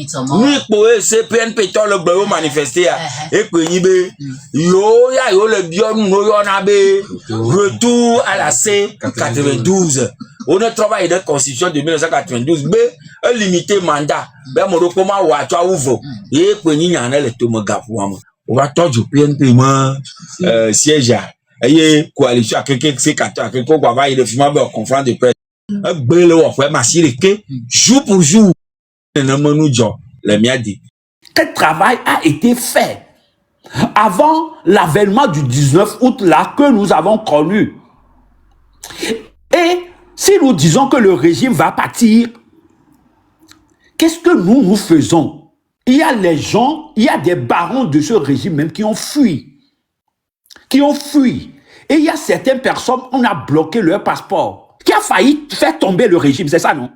Ni pour CPNP to le gbe manifester et que yibe yo ya yo le bio no yo na be retour à la C92. On a travaillé de constitution de 1992 b un limité mandat be mo ko ma wa to awuvo e pe yin yan le to mo gafu am o ba toju PNP mo siège eye coalition akeke C4 akeke ko va y de fima be conférence de presse gbe le wo fe masire ke jour pour jour ne mo nu jo. Quel travail a été fait avant l'avènement du 19 août là que nous avons connu? Et si nous disons que le régime va partir, qu'est-ce que nous faisons? Il y a les gens, il y a des barons de ce régime même qui ont fui. Et il y a certaines personnes, on a bloqué leur passeport, qui a failli faire tomber le régime, c'est ça, non?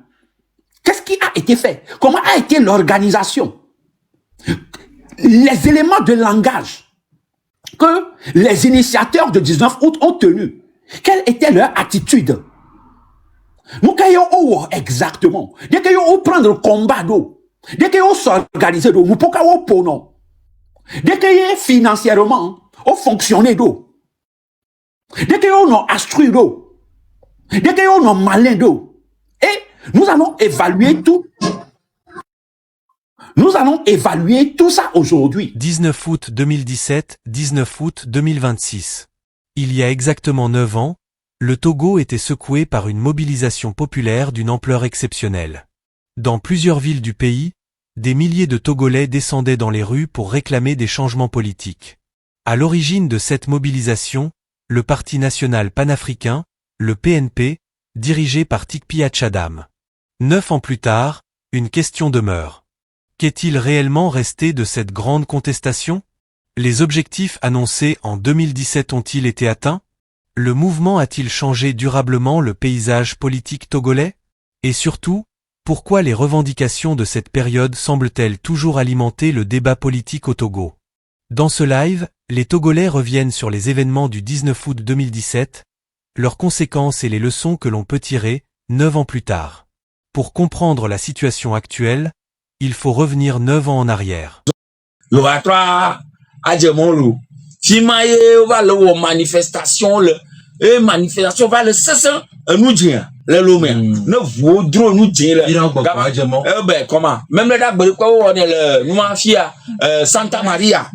Qu'est-ce qui a été fait? Comment a été l'organisation? Les éléments de langage que les initiateurs de 19 août ont tenus, quelle était leur attitude? Nous avons exactement. Dès que nous prendre le combat d'eau, dès que nous s'organiser d'eau, nous pouvons pour nous. Dès que financièrement, nous fonctionner d'eau. Dès que nous avons instruit d'eau. Dès que nous avons malin d'eau. Et nous allons évaluer tout. Nous allons évaluer tout ça aujourd'hui. 19 août 2017, 19 août 2026. Il y a exactement 9 ans, le Togo était secoué par une mobilisation populaire d'une ampleur exceptionnelle. Dans plusieurs villes du pays, des milliers de Togolais descendaient dans les rues pour réclamer des changements politiques. À l'origine de cette mobilisation, le Parti national panafricain, le PNP, dirigé par Tikpi Tchadam. 9 ans plus tard, une question demeure. Qu'est-il réellement resté de cette grande contestation? Les objectifs annoncés en 2017 ont-ils été atteints? Le mouvement a-t-il changé durablement le paysage politique togolais? Et surtout, pourquoi les revendications de cette période semblent-elles toujours alimenter le débat politique au Togo? Dans ce live, les Togolais reviennent sur les événements du 19 août 2017, leurs conséquences et les leçons que l'on peut tirer, 9 ans plus tard. Pour comprendre la situation actuelle, il faut revenir 9 ans en arrière. Manifestation va le cesser nous dire le lomé ne vaudront nous dire comment même le d'abord quoi on est le nous mafia Santa Maria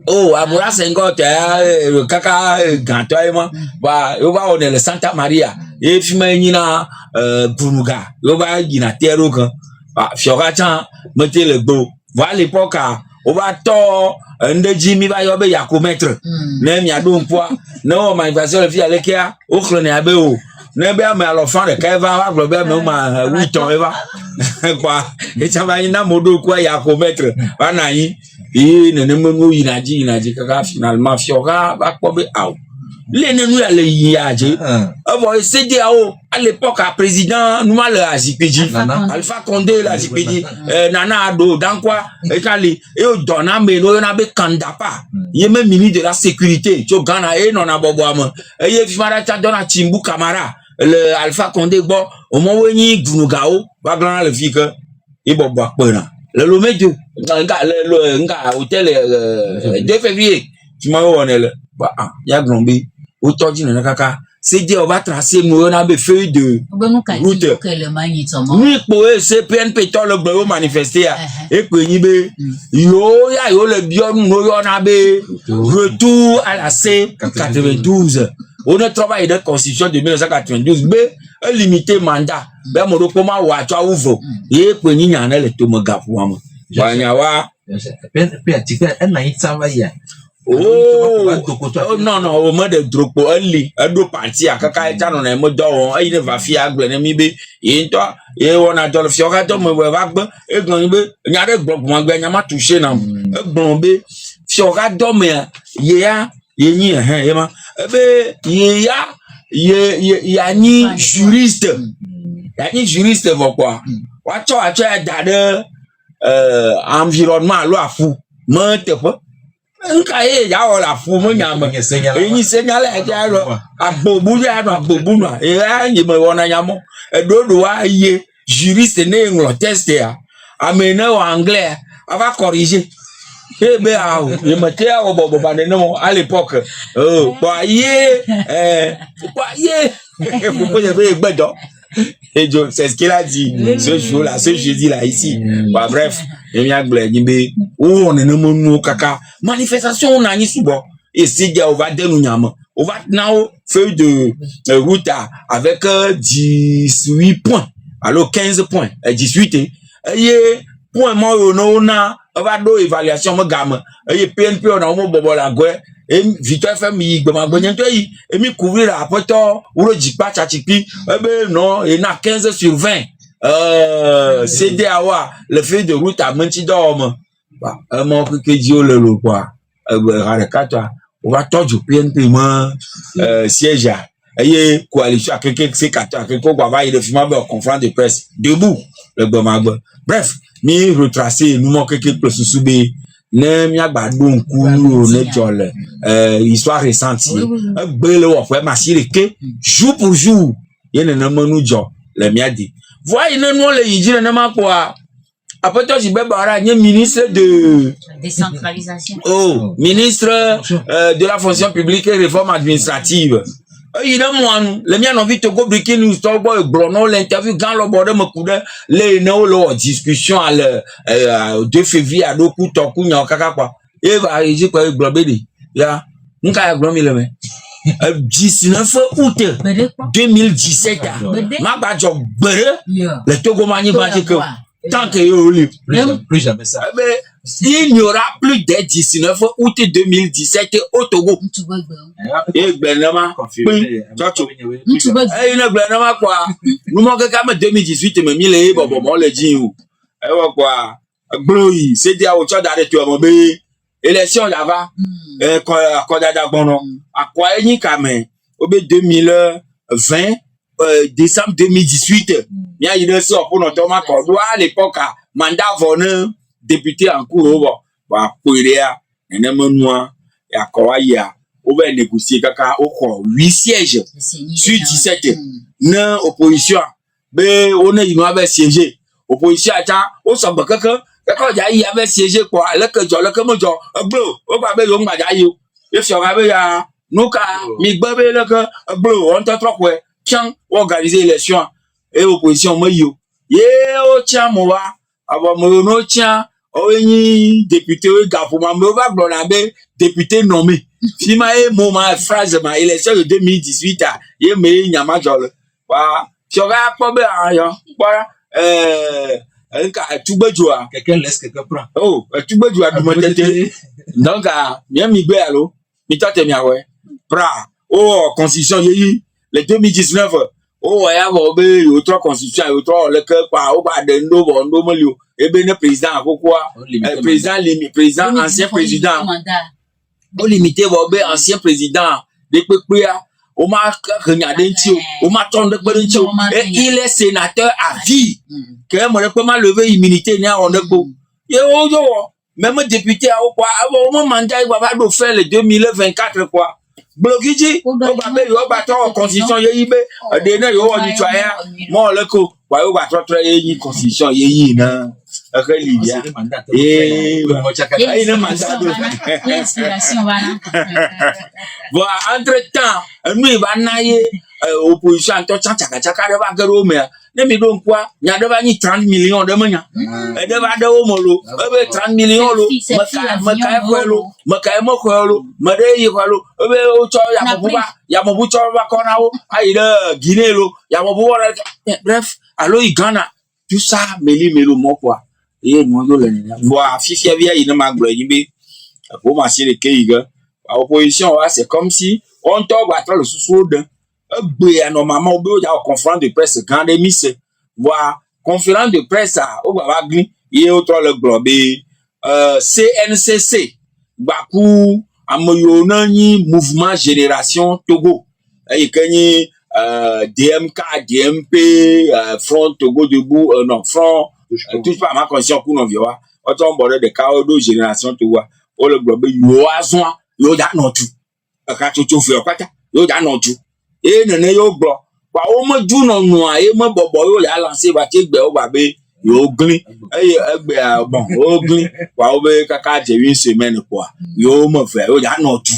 oh Agora Senghor le kaka gantoyement bah on est le Santa Maria et fimena Punuga va gina terre kan fiora chan mettez le beau voilà l'époque on va to ndejimi va yobe yakometre ne mi adon poa no manifestation le fi alekia o clone abe o ne be am alofan de ka va glo be me ma 8 ans eva quoi et ça va ina modo quoi yakometre va na yin e ne mo inaji kaka finalement fiora va kobe out les nous le yaje avant c'était à l'époque à président nous mal Azipedi Alpha Condé la Azipedi Nana Addo dans quoi et kali et au donna mais no na be kandapa il même ministre de la sécurité to Ghana et non na boboam et il fimara ta donna Timbu Camara le Alpha Condé bon au moment weni Gunugao va grand le vie que et bobo pena le lomejo nga hôtel 2 février tu m'as on est bah ya grombi autour na kaka c'est dire on va tracer nous on a des feuilles de route ni pour CPNP to le gbe manifester et que yibe yo ya yo le bio no yo na be retour à la C92. On a travaillé de constitution de 1992 b un limité mandat be mo ko ma wa to awuvo e pe ni yan le to mo gafu am wa nya wa pe atika na travailler. Oh non au mode de dropo ali ado parti akaka eta no na mo do won e ne va fi agbe na mi be e to e wona do fi o ka to mo we va gbe e gan be nya de gbo mo gbe nya ma toucher na e gbon be fi o ka do me ye ya ye yin e ma e be ye ya ye ni juriste ya ni juriste vo quoi wa cho da de environnement lo afu mo te po nka ye ya ola fu mo nyama enyi senyala e ja ro agbobu ya no agbobu no e anyi me wona nyamo e dodo wa ye juriste ne nglo test ya amène en anglais, on va corriger. Eh ben, je mettais à l'époque. C'est ce qu'il a dit. Ce jour-là, ce jeudi-là, ici. Bah, bref, on est nous kaka. Manifestation, on a ni souvent. Et c'est on va dénouement. On va now feuille de route avec 18 points. Alors 15 points. 18 et point moi on a va do évaluation mo gamme et PNP on a mo bobo la gwe et Victor FM yi gbe ma gbe nto yi et mi couvrir rapport ou jipa chachipi non et na 15 sur 20 CD awa le feuille de route à Mentidom bah mon que dio le quoi rakata on va tojo PNP moi siège et coalition quelqu'un c'est 4 quelqu'un va y le film en conférence de presse debout le Bamagbe. Bref, mi retracer nous manque quelque chose sous bé ne mi agba don ku ne jole histoire récente gbele wo fe masire ke jour pour jour yene na manu jo le mi adi voyez ne nous le yiji ne ma quoi après toi je be bara nye ministre de décentralisation ministre de la fonction publique et réforme administrative. Il a moi les miens ont vu Togo briquer nous stop boy blono l'interview quand le bordel me coudait les no lo discussion à le 2 février à do ku to ku nyan kaka quoi et va dire quoi globé ya nka glomi le mais 19 août 2017 ma ba jo gbere le Togo mani ba que tant que yo plus jamais ça. Il n'y aura plus dès 19 août 2017 au Togo. Et gouvernement confirmé. Il y a gouvernement quoi. Nous manquons quand même 2018 mais mille et bon le dit où. Et quoi. Glory, c'est dire au chat d'arrêter mon bébé. Élection là-bas. Quand d'abord à quoi ni quand au 2020 décembre 2018. Il y a une sort pour notre Cordoua à l'époque mandat venant député en cours va pouria nenema ya kawaya on va négocier kaka au 8 sièges sur 17 na opposition be on est il avait siégé opposition ata o so kaka ja yi avait siégé quoi le que mo jo glo o ba be yo ngba ja yi o e fi o ba be ya nuka mi gba be le que glo on te trop quoi tiens organiser élection et opposition mo yo ye o tia mo wa abo mo no tia o yin député o ga pour ma me va gloriabe député nommé fima e mo ma phrase ma élection de 2018 ye me nyama jole wa si o ga po be ayo para nka tugbejoa quelqu'un laisse quelqu'un prend tugbejoa du monté donc bien mi gbe allo mi tote mi awe pra constitution ye le 2019 ya bo be yo trois constitution yo trois le que pa o ba de ndo bo ndo mo lio e be ne président akoko président ancien président o limité bo be ancien président de pepe ya o ma regarder nti o ma ton de pe nti et il est sénateur à vie que mo re pe ma lever immunité ni on de go ye o jo même député a quoi o mo mandat va do faire le 2024 quoi Blogiji, on va faire une constitution, il y a des gens qui ont dit moi, le coup, on va faire une constitution, il y a voilà, entre-temps, nous, il va nailler opposition, mais donc quoi, il y a devant 30 millions de manières. Et devant de homolo, 30 millions, bref, alors il gagne tout ça, mélo, mon quoi. Et moi, voilà, si il ne m'a pour masser les caïgas, opposition, c'est comme si on tombe à le sous-soude. Normalement, on a une conférence de presse grande émise. Voilà, conférence de presse, on va gagner, il y a autre le globe, CNCC, Bakou, Amoyonani, Mouvement Génération Togo. Et qu'il DMK, DMP, Front Togo Debout, non, Front, touche pas ma conscience pour nous, viola. Autant bordel de Kaodo Génération Togo. Oh, le globe, yoazon, yoda non tout. Katoto fait quoi, yoda non tout. Et nene yo blo. Wa o mo du non no a e mo bobo yo ya lancer ba ti gbe o ba be yo gli bon o gli wa o be kaka je une semaine quoi yo mo fe o ya no tu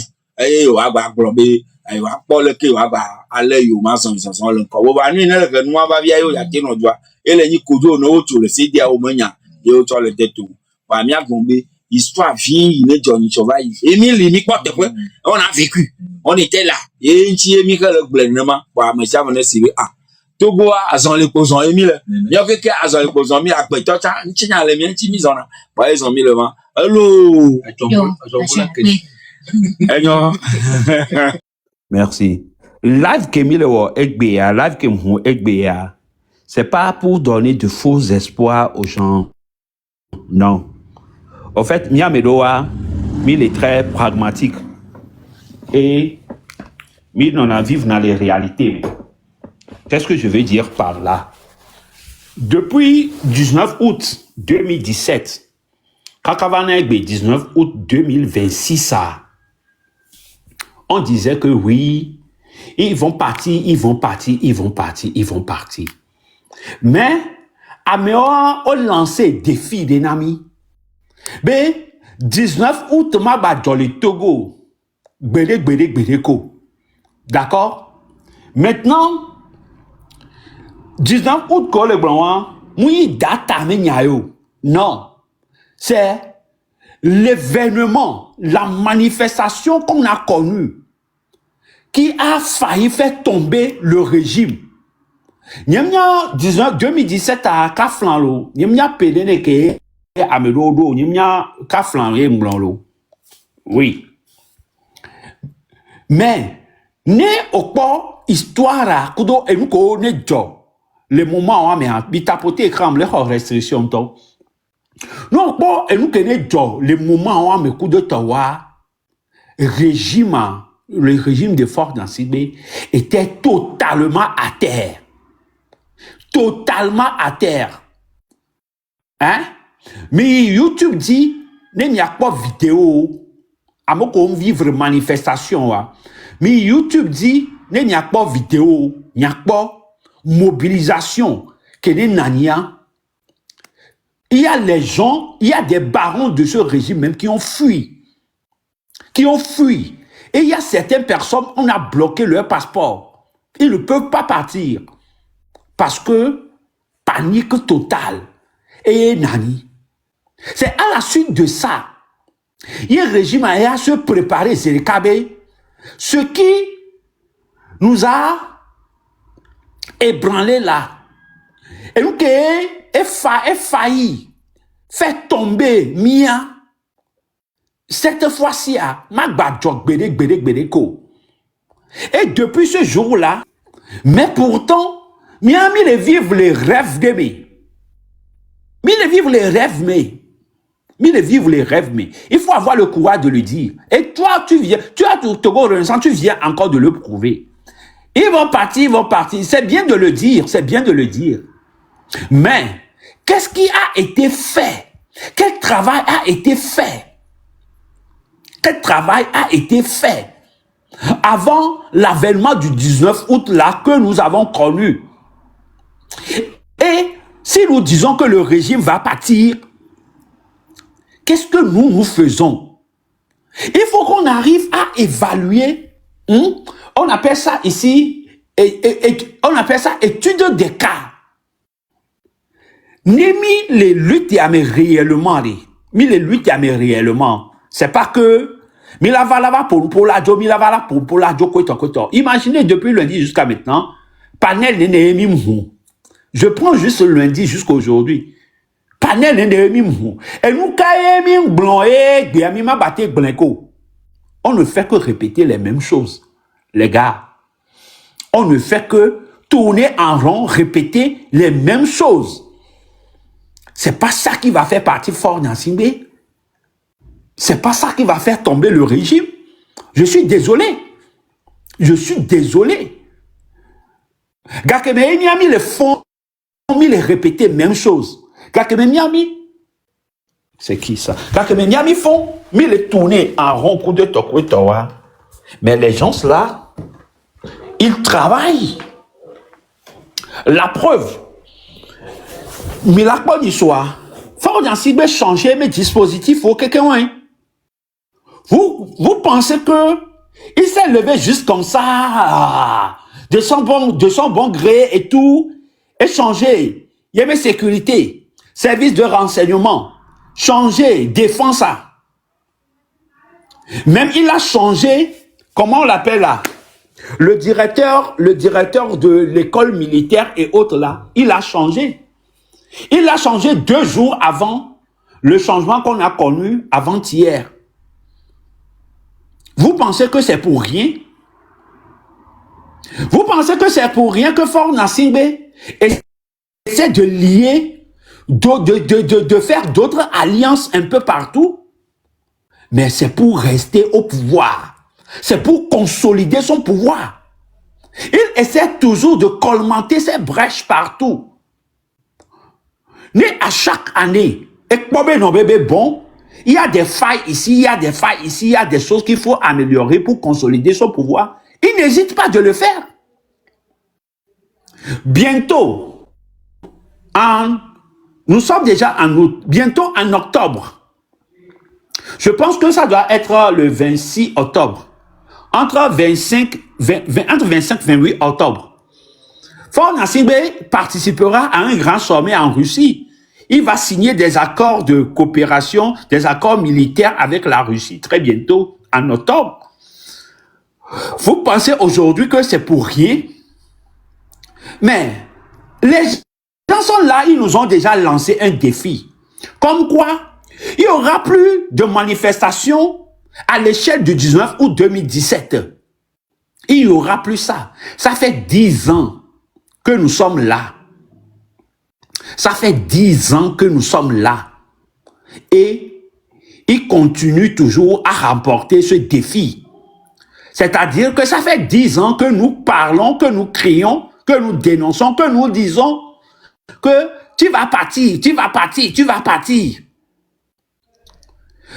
yo agba glo be wa po le ke wa gba ale yo ma son le ko wo ba ni le ke nu ba bia yo ya ti no jwa ele ni kojo no o tu le si dia o manya yo to le tetu wa mi agbon be histoire vie il est Johnny Chauvel Émile mi porte quoi on a vécu on était là et nti emi ka le gblendema wa me sa me si ah Togo azon le pozon Émile yo ke azon le pozon mi apeto cha nti nya le mi nti mi zona wa ezon mi le ma hello Merci. Live Kémile ou Egbea, live Kémou Egbea, c'est pas pour donner de faux espoirs aux gens. Non. En fait, Miamedoa, il est très pragmatique. Et il en a vivre dans les réalités. Qu'est-ce que je veux dire par là? Depuis 19 août 2017, Kakavana Egbe, 19 août 2026, on disait que oui, ils vont partir. Mais, Améoa a lancé défi des amis. Ben, 19 août, ma dans le Togo. D'accord? Maintenant, 19 août, quand le blanc, oui, data, non. C'est l'événement, la manifestation qu'on a connue qui a failli faire tomber le régime. Nyemnya 2017 à Kaflanlo, nyemnya pedene ke amedodo, nyemnya Kaflan et mblonlo. Oui. Mais ne okpo histoire kudo enuko ne jo le moment wa me bitapote ekram le restriction to. Non okpo enuko ne jo le moment wa me kudo tawa régime le régime de Fort Nansibé était totalement à terre. Totalement à terre. Hein? Mais YouTube dit, il n'y a pas de vidéo. À moins qu'on vive manifestation. Mais YouTube dit, il n'y a pas de vidéo. Il n'y a pas de mobilisation. Il y a les gens, il y a des barons de ce régime même qui ont fui. Et il y a certaines personnes, on a bloqué leur passeport. Ils ne peuvent pas partir. Parce que panique totale. Et nani. C'est à la suite de ça. Le régime a se préparé, c'est le Kabé. Ce qui nous a ébranlé là. Et nous avons failli faire tomber Mia. Cette fois-ci, et depuis ce jour-là, mais pourtant, Miami de vivre les rêves de mai. Il faut avoir le courage de le dire. Et toi, tu as tout Togo Renaissance, tu viens encore de le prouver. Ils vont partir. C'est bien de le dire, Mais, qu'est-ce qui a été fait? Quel travail a été fait? Avant l'avènement du 19 août là que nous avons connu. Et si nous disons que le régime va partir, qu'est-ce que nous faisons? Il faut qu'on arrive à évaluer. On appelle ça ici, on appelle ça étude des cas. Ni les luttes réellement. C'est pas que imaginez depuis lundi jusqu'à maintenant, panel je prends juste le lundi jusqu'à aujourd'hui. Panel et nous on ne fait que répéter les mêmes choses, les gars. On ne fait que tourner en rond, répéter les mêmes choses. C'est pas ça qui va faire partir Fort Nansibé. C'est pas ça qui va faire tomber le régime. Je suis désolé. Gakeme Miami les font, les répéter même chose. Gakeme Miami, c'est qui ça? Gakeme Miami font, les tourner en rond coup de Tokwetoa. Mais les gens là, ils travaillent. La preuve, Mais la bonne histoire, faut dans si changer mes dispositifs au quelqu'un. Vous pensez que il s'est levé juste comme ça, de son bon gré et tout, et changer. Il y avait sécurité, service de renseignement, changer, défense ça. Même il a changé, comment on l'appelle là? Le directeur de l'école militaire et autres là, il a changé. Il a changé 2 jours avant le changement qu'on a connu avant-hier. Vous pensez que c'est pour rien? Vous pensez que c'est pour rien que Faure Gnassingbé essaie de lier, de faire d'autres alliances un peu partout? Mais c'est pour rester au pouvoir. C'est pour consolider son pouvoir. Il essaie toujours de colmater ses brèches partout. Mais à chaque année, et bon, il y a des failles ici, il y a des failles ici, il y a des choses qu'il faut améliorer pour consolider son pouvoir. Il n'hésite pas de le faire. Bientôt, nous sommes déjà en août, bientôt en octobre. Je pense que ça doit être le 26 octobre. Entre 25 et 28 octobre. Faure Gnassingbé participera à un grand sommet en Russie. Il va signer des accords de coopération, des accords militaires avec la Russie très bientôt, en octobre. Vous pensez aujourd'hui que c'est pour rien? Mais les gens sont là, ils nous ont déjà lancé un défi. Comme quoi, il n'y aura plus de manifestations à l'échelle du 19 août 2017. Il n'y aura plus ça. Ça fait 10 ans que nous sommes là. Ça fait 10 ans que nous sommes là. Et il continue toujours à remporter ce défi. C'est-à-dire que ça fait 10 ans que nous parlons, que nous crions, que nous dénonçons, que nous disons que tu vas partir, tu vas partir, tu vas partir.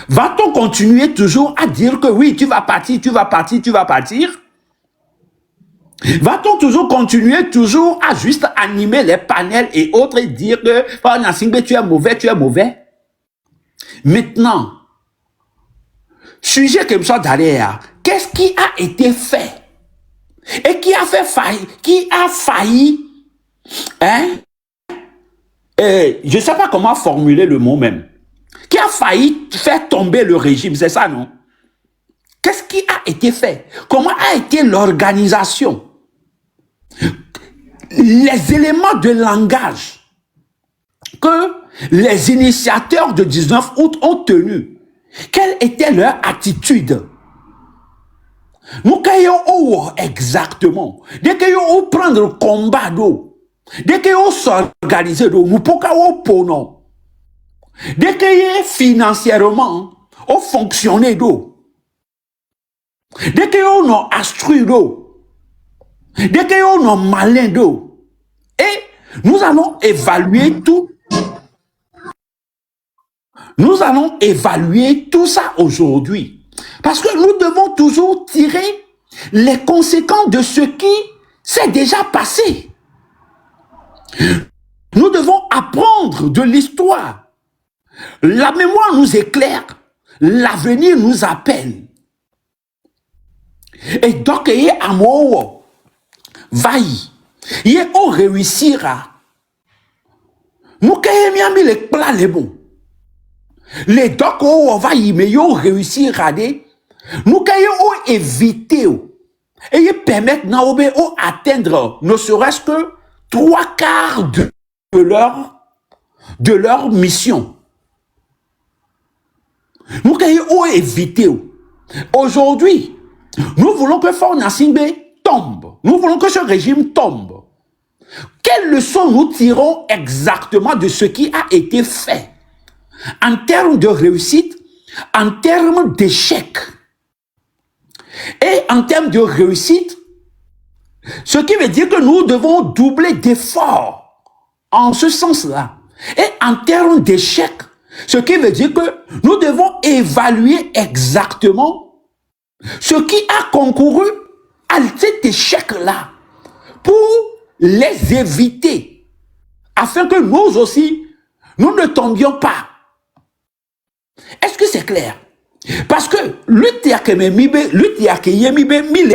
Va-t-on continuer toujours à dire que oui, tu vas partir, tu vas partir, tu vas partir? Va-t-on toujours continuer toujours à juste animer les panels et autres et dire que Faure Gnassingbé, tu es mauvais, tu es mauvais? Maintenant, sujet comme ça derrière, qu'est-ce qui a été fait? Et qui a failli, hein? Je ne sais pas comment formuler le mot même. Qui a failli faire tomber le régime, c'est ça, non? Qu'est-ce qui a été fait? Comment a été l'organisation? Les éléments de langage que les initiateurs de 19 août ont tenus, quelle était leur attitude? Nous caillons exactement. Dès que nous prendre le combat d'eau, dès que nous s'organiser d'eau, nous pouvons pono. Dès que financièrement, on fonctionne d'eau. Dès que on a instruit d'eau. Dès que on a malin d'eau. Et nous allons évaluer tout. Nous allons évaluer tout ça aujourd'hui. Parce que nous devons toujours tirer les conséquences de ce qui s'est déjà passé. Nous devons apprendre de l'histoire. La mémoire nous éclaire, l'avenir nous appelle. Et donc, il y a un mot, vaille, il y a on réussira. Nous, quand il y a mis les plats, les bons. Les donc, on va y mais on réussira. Nous, quand on éviter, et permettre d'atteindre ne serait-ce que 3/4 de leur mission. Nous avons évité. Aujourd'hui, nous voulons que Faure Gnassingbé tombe. Nous voulons que ce régime tombe. Quelles leçons nous tirons exactement de ce qui a été fait en termes de réussite, en termes d'échec? Et en termes de réussite, ce qui veut dire que nous devons doubler d'efforts en ce sens-là. Et en termes d'échec, ce qui veut dire que nous devons évaluer exactement ce qui a concouru à cet échec-là pour les éviter afin que nous aussi, nous ne tombions pas. Est-ce que c'est clair? Parce que il n'y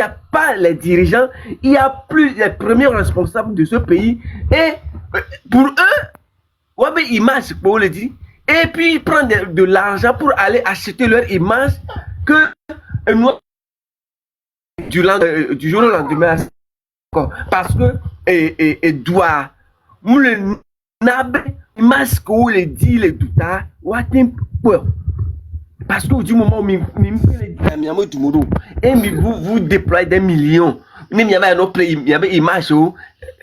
a pas les dirigeants, il y a plus les premiers responsables de ce pays. Et pour eux, ils marchent, pour le dire. Et puis ils prennent de l'argent pour aller acheter leur image que nous, du jour au lendemain. Parce que et doit le nabe image que les dit les douta parce que du moment où vous déployez des millions, même il y avait image,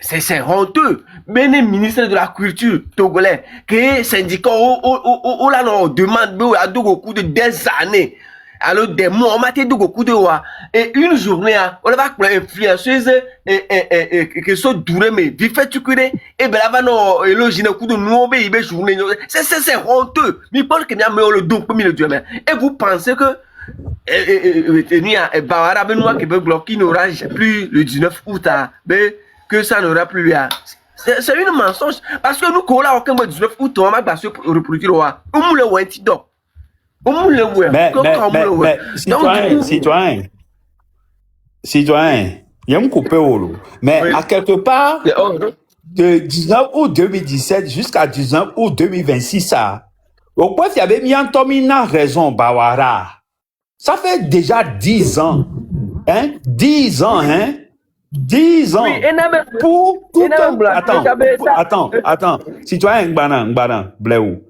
c'est honteux. Mais les ministres de la culture togolais, que syndicats, on demande à beaucoup de des années. Alors des mois, on m'a dit beaucoup de mois. Et une journée, on va pour influenceuse que sont durées, mais vite fait tu connais. Et ben là, va non, éloger le coup de nous, mais journée. C'est honteux. Mais pour que nous avons le don pour le Dieu. Et vous pensez que il y a Bawara Benoît qui veut bloquer n'aura plus le 19 août, que ça n'aura plus. C'est une mensonge. Parce que nous, quand on a aucun 19 août, on va se reproduire. On m'a le wentidon. Citoyen, il y a un coupé au loup. Mais à quelque part, de 19 août 2017 jusqu'à 19 août 2026, ça, au point qu'il y avait mis en Tomina raison, Bawara. Ça fait déjà 10 ans. Hein? 10 ans, hein? 10 ans. Oui, pour tout Attends. Citoyen, Ngbanan, Bléou.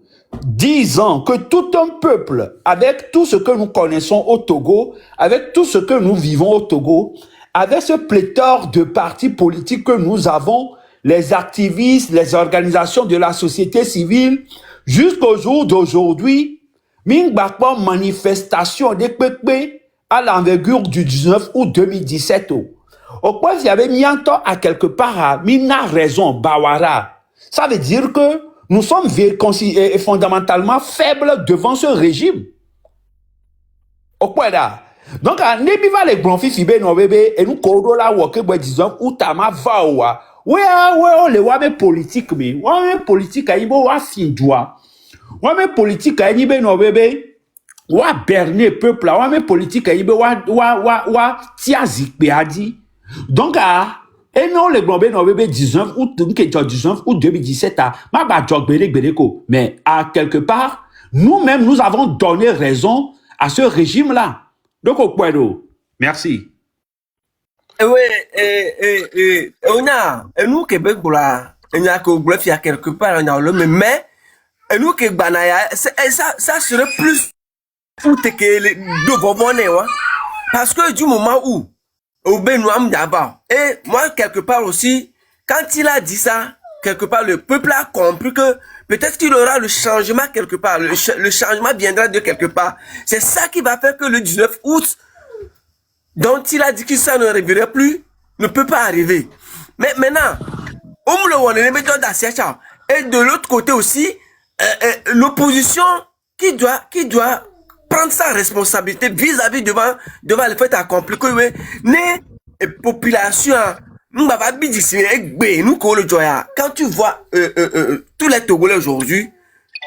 10 ans que tout un peuple, avec tout ce que nous connaissons au Togo, avec tout ce que nous vivons au Togo, avec ce pléthore de partis politiques que nous avons, les activistes, les organisations de la société civile, jusqu'au jour d'aujourd'hui, Mingbakwa manifestation des pépés à l'envergure du 19 août 2017. Au point, il y avait mis un temps à quelque part à Mina raison, Bawara. Ça veut dire que nous sommes fondamentalement faibles devant ce régime. Au point là. Donc, à Nebiva les bronfis fibé no bébé, et nous cordo la woke boy disons, ou tama va oua. Ouais, les wame politique, mais, wame politique, aïbo wa findwa. Wame politique, aïbo no bébé, wa berner peuple, wame politique, aïbo wa tiazik beadi. Donc, et non, les Globés n'ont pas 19 août 2017, mais à quelque part, nous-mêmes, nous avons donné raison à ce régime-là. Donc, au point d'eau. Merci. Oui, on a, nous, Québec, on a quelque part, on a le mais, nous, Québec, ça serait plus fou que les deux bonbonnets, parce que du moment où, et moi, quelque part aussi, quand il a dit ça, quelque part, le peuple a compris que peut-être qu'il aura le changement quelque part. Le changement viendra de quelque part. C'est ça qui va faire que le 19 août, dont il a dit que ça ne reviendrait plus, ne peut pas arriver. Mais maintenant, et de l'autre côté aussi, l'opposition qui doit prendre sa responsabilité vis-à-vis devant le fait accompli que les populations quand tu vois tous les Togolais aujourd'hui,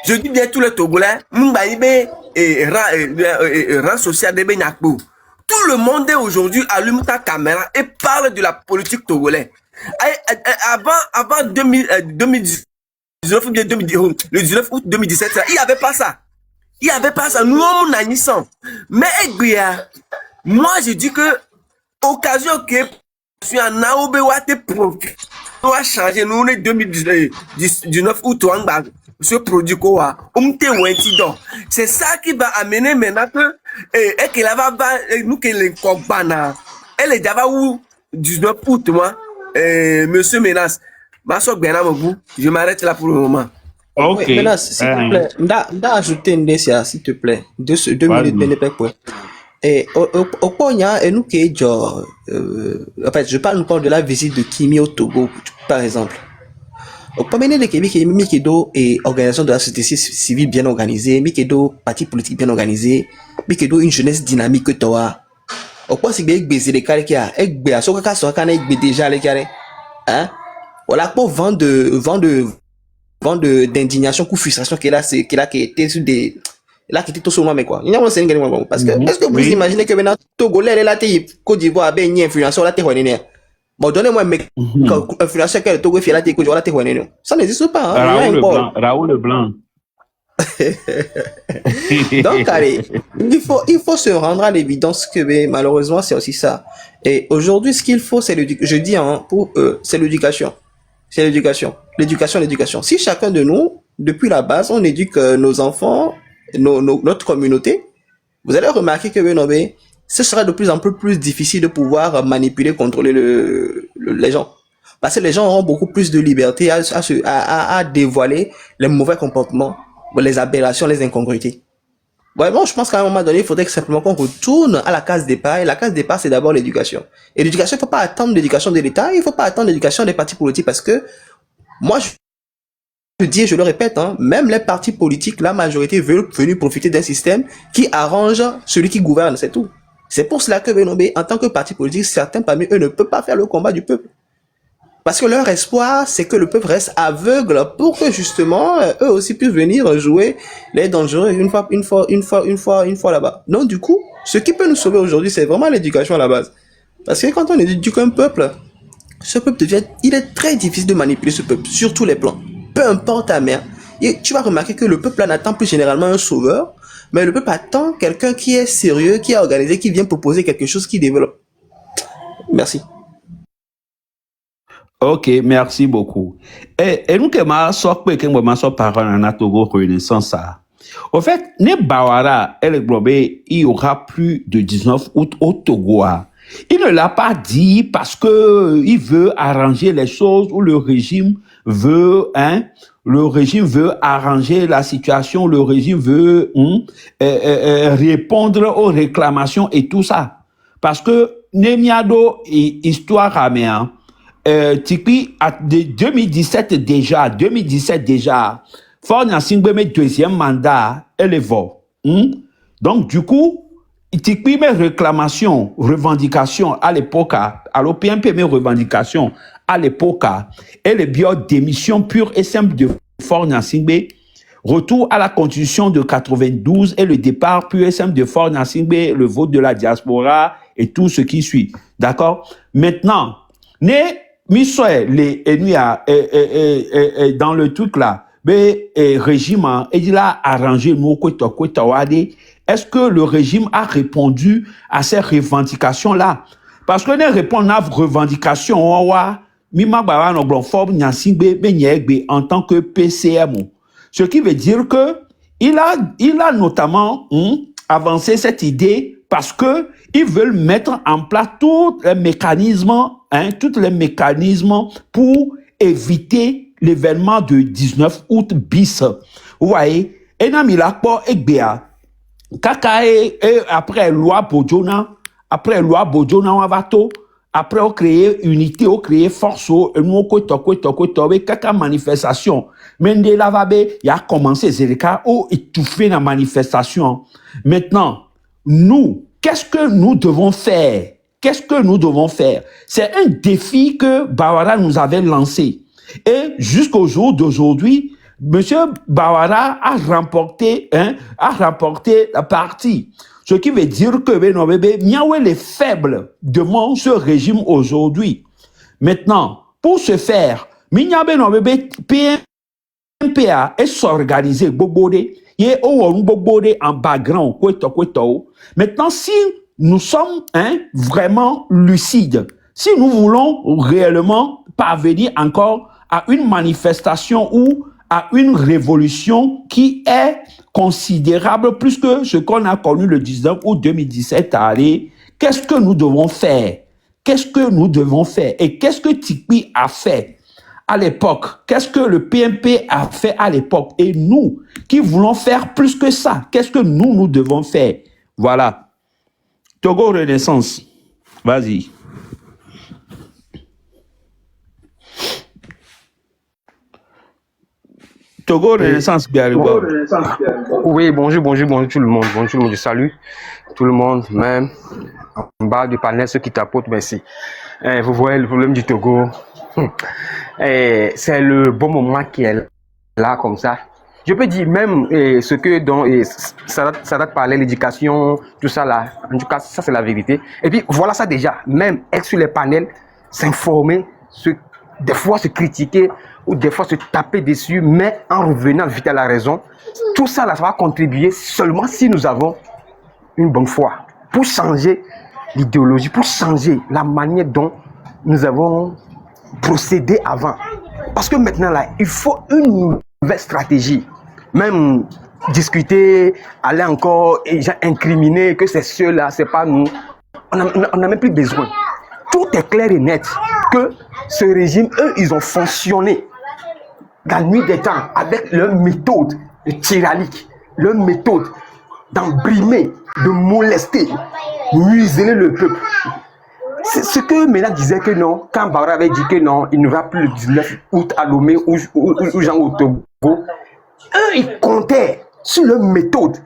je dis bien tous les Togolais, rang social de Benyakbo. Tout le monde aujourd'hui allume ta caméra et parle de la politique togolaise. Avant 2019, le 19 août 2017, il n'y avait pas ça. Il n'y avait pas ça. Nous, on a mis ça. Mais, moi, je dis que, occasion que, je suis en Aobeouate profit. On va changer, nous, on est 2019 août, ce produit, quoi. C'est ça qui va amener maintenant que, et qu'elle va, nous, qu'elle est compana. Elle est déjà où, 19 août, moi, monsieur Menas. Je m'arrête là pour le moment. Ok. Oui, maintenant, s'il te plaît, d'ajouter ajouter une décision, s'il te plaît. 2 minutes, bien et au point, et nous qui genre, en fait, je parle encore de la visite de Kimi au Togo, par exemple. Au point, de Mikedo et organisation de la société civile bien organisée, Mikedo parti politique bien organisé, Mikedo une jeunesse dynamique, toi. Au point, c'est que baiser les carrés qui a, déjà les carrés, hein. Voilà, pour vendre d'indignation, coup frustration qu'il a qui était sur des, là, qui était tout sur moi, mais quoi. Il y a un Sénégalais, parce que, est-ce que vous imaginez que maintenant, Togolais, là, Côte d'Ivoire, ben, il y a influenceur, là, t'es rené. Bon, donnez-moi un mec, influenceur, quel Togo, fait là, t'es Côte d'Ivoire, là, t'es rené. Ça n'existe pas, hein. Raoul Leblanc. Donc, allez, il faut se rendre à l'évidence que, ben, malheureusement, c'est aussi ça. Et aujourd'hui, ce qu'il faut, c'est l'éducation. Je dis, hein, pour eux, c'est l'éducation. C'est l'éducation. L'éducation. Si chacun de nous, depuis la base, on éduque nos enfants, notre communauté, vous allez remarquer que, ben, ce sera de plus en plus difficile de pouvoir manipuler, contrôler les gens. Parce que les gens auront beaucoup plus de liberté à dévoiler les mauvais comportements, les aberrations, les incongruités. Vraiment, je pense qu'à un moment donné, il faudrait simplement qu'on retourne à la case départ. Et la case départ, c'est d'abord l'éducation. Et l'éducation, il ne faut pas attendre l'éducation de l'État, il ne faut pas attendre l'éducation des partis politiques parce que moi, je dis et je le répète, hein, même les partis politiques, la majorité veulent venir profiter d'un système qui arrange celui qui gouverne, c'est tout. C'est pour cela que Benobé, en tant que parti politique, certains parmi eux ne peuvent pas faire le combat du peuple. Parce que leur espoir, c'est que le peuple reste aveugle pour que justement, eux aussi puissent venir jouer les dangereux une fois là-bas. Donc du coup, ce qui peut nous sauver aujourd'hui, c'est vraiment l'éducation à la base. Parce que quand on éduque un peuple, ce peuple il est très difficile de manipuler ce peuple, sur tous les plans. Peu importe ta mère. Et tu vas remarquer que le peuple n'attend plus généralement un sauveur, mais le peuple attend quelqu'un qui est sérieux, qui est organisé, qui vient proposer quelque chose qui développe. Merci. Ok, merci beaucoup. Et nous, que ma soeur peut que moi soeur parole en Togo Renaissance ça. Au fait, ne Bawara et le globé, il y aura plus de 19 août au Togo. Il ne l'a pas dit parce que il veut arranger les choses ou le régime veut, le régime veut arranger la situation, le régime veut répondre aux réclamations et tout ça. Parce que Nemiado histoire améen. Tikpi, de 2017 déjà, Fort Nassingbe met deuxième mandat, elle est vort. Donc, du coup, Tikpi mes réclamations, revendications à l'époque, à l'OPMP mes revendications à l'époque, et les bio démission pure et simple de Fort Nassingbe, retour à la constitution de 92 et le départ pur et simple de Fort Nassingbe, le vote de la diaspora et tout ce qui suit. D'accord? Maintenant, Misoe les Enuya dans le truc là, régime il a arrangé est-ce que le régime a répondu à ces revendications là? Parce que ne répond à vos revendications en tant que PCM, ce qui veut dire que il a notamment avancé cette idée parce que ils veulent mettre en place tous les mécanismes pour éviter l'événement de 19 août bis. Vous voyez, et Namilakpo Egbea, Kakae, après loi Bodjona, on va tout, après on créé unité, on créé force, nous on kaka manifestation. Mende Lavabe, il a commencé Zereka, ou étouffé la manifestation. Maintenant, nous, qu'est-ce que nous devons faire? C'est un défi que Bawara nous avait lancé. Et jusqu'au jour d'aujourd'hui, Monsieur Bawara a remporté la partie. Ce qui veut dire que Miaoué les faibles demandent ce régime aujourd'hui. Maintenant, pour ce faire, PNPA est s'organiser en background. Maintenant, si nous sommes vraiment lucides, si nous voulons réellement parvenir encore à une manifestation ou à une révolution qui est considérable plus que ce qu'on a connu le 19 août 2017 à aller, qu'est-ce que nous devons faire? Et qu'est-ce que Tikpi a fait à l'époque? Qu'est-ce que le PNP a fait à l'époque? Et nous, qui voulons faire plus que ça, qu'est-ce que nous devons faire? Voilà. Togo Renaissance. Vas-y. Togo Renaissance, bien. Oui, bonjour tout le monde. Bonjour tout le monde. Je salue tout le monde, même en bas du panel, ceux qui tapotent, merci. Vous voyez le problème du Togo. C'est le bon moment qui est là. là comme ça. Je peux dire même ce que dont Sadat parlait, l'éducation, tout ça là. En tout cas, ça c'est la vérité. Et puis voilà ça déjà. Même être sur les panels, s'informer, des fois se critiquer ou des fois se taper dessus, mais en revenant vite à la raison. Tout ça là, ça va contribuer seulement si nous avons une bonne foi pour changer l'idéologie, pour changer la manière dont nous avons procédé avant. Parce que maintenant là, il faut une nouvelle stratégie. Même discuter, aller encore et incriminer que c'est ceux-là, c'est pas nous. On n'a même plus besoin. Tout est clair et net que ce régime, eux, ils ont fonctionné dans la nuit des temps avec leur méthode tyrannique, leur méthode d'embrimer, de molester, museler le peuple. C'est ce que Ménard disait que non, quand Barra avait dit que non, il n'y aura plus le 19 août à Lomé ou Jean au Togo. Eux, ils comptaient sur leur méthode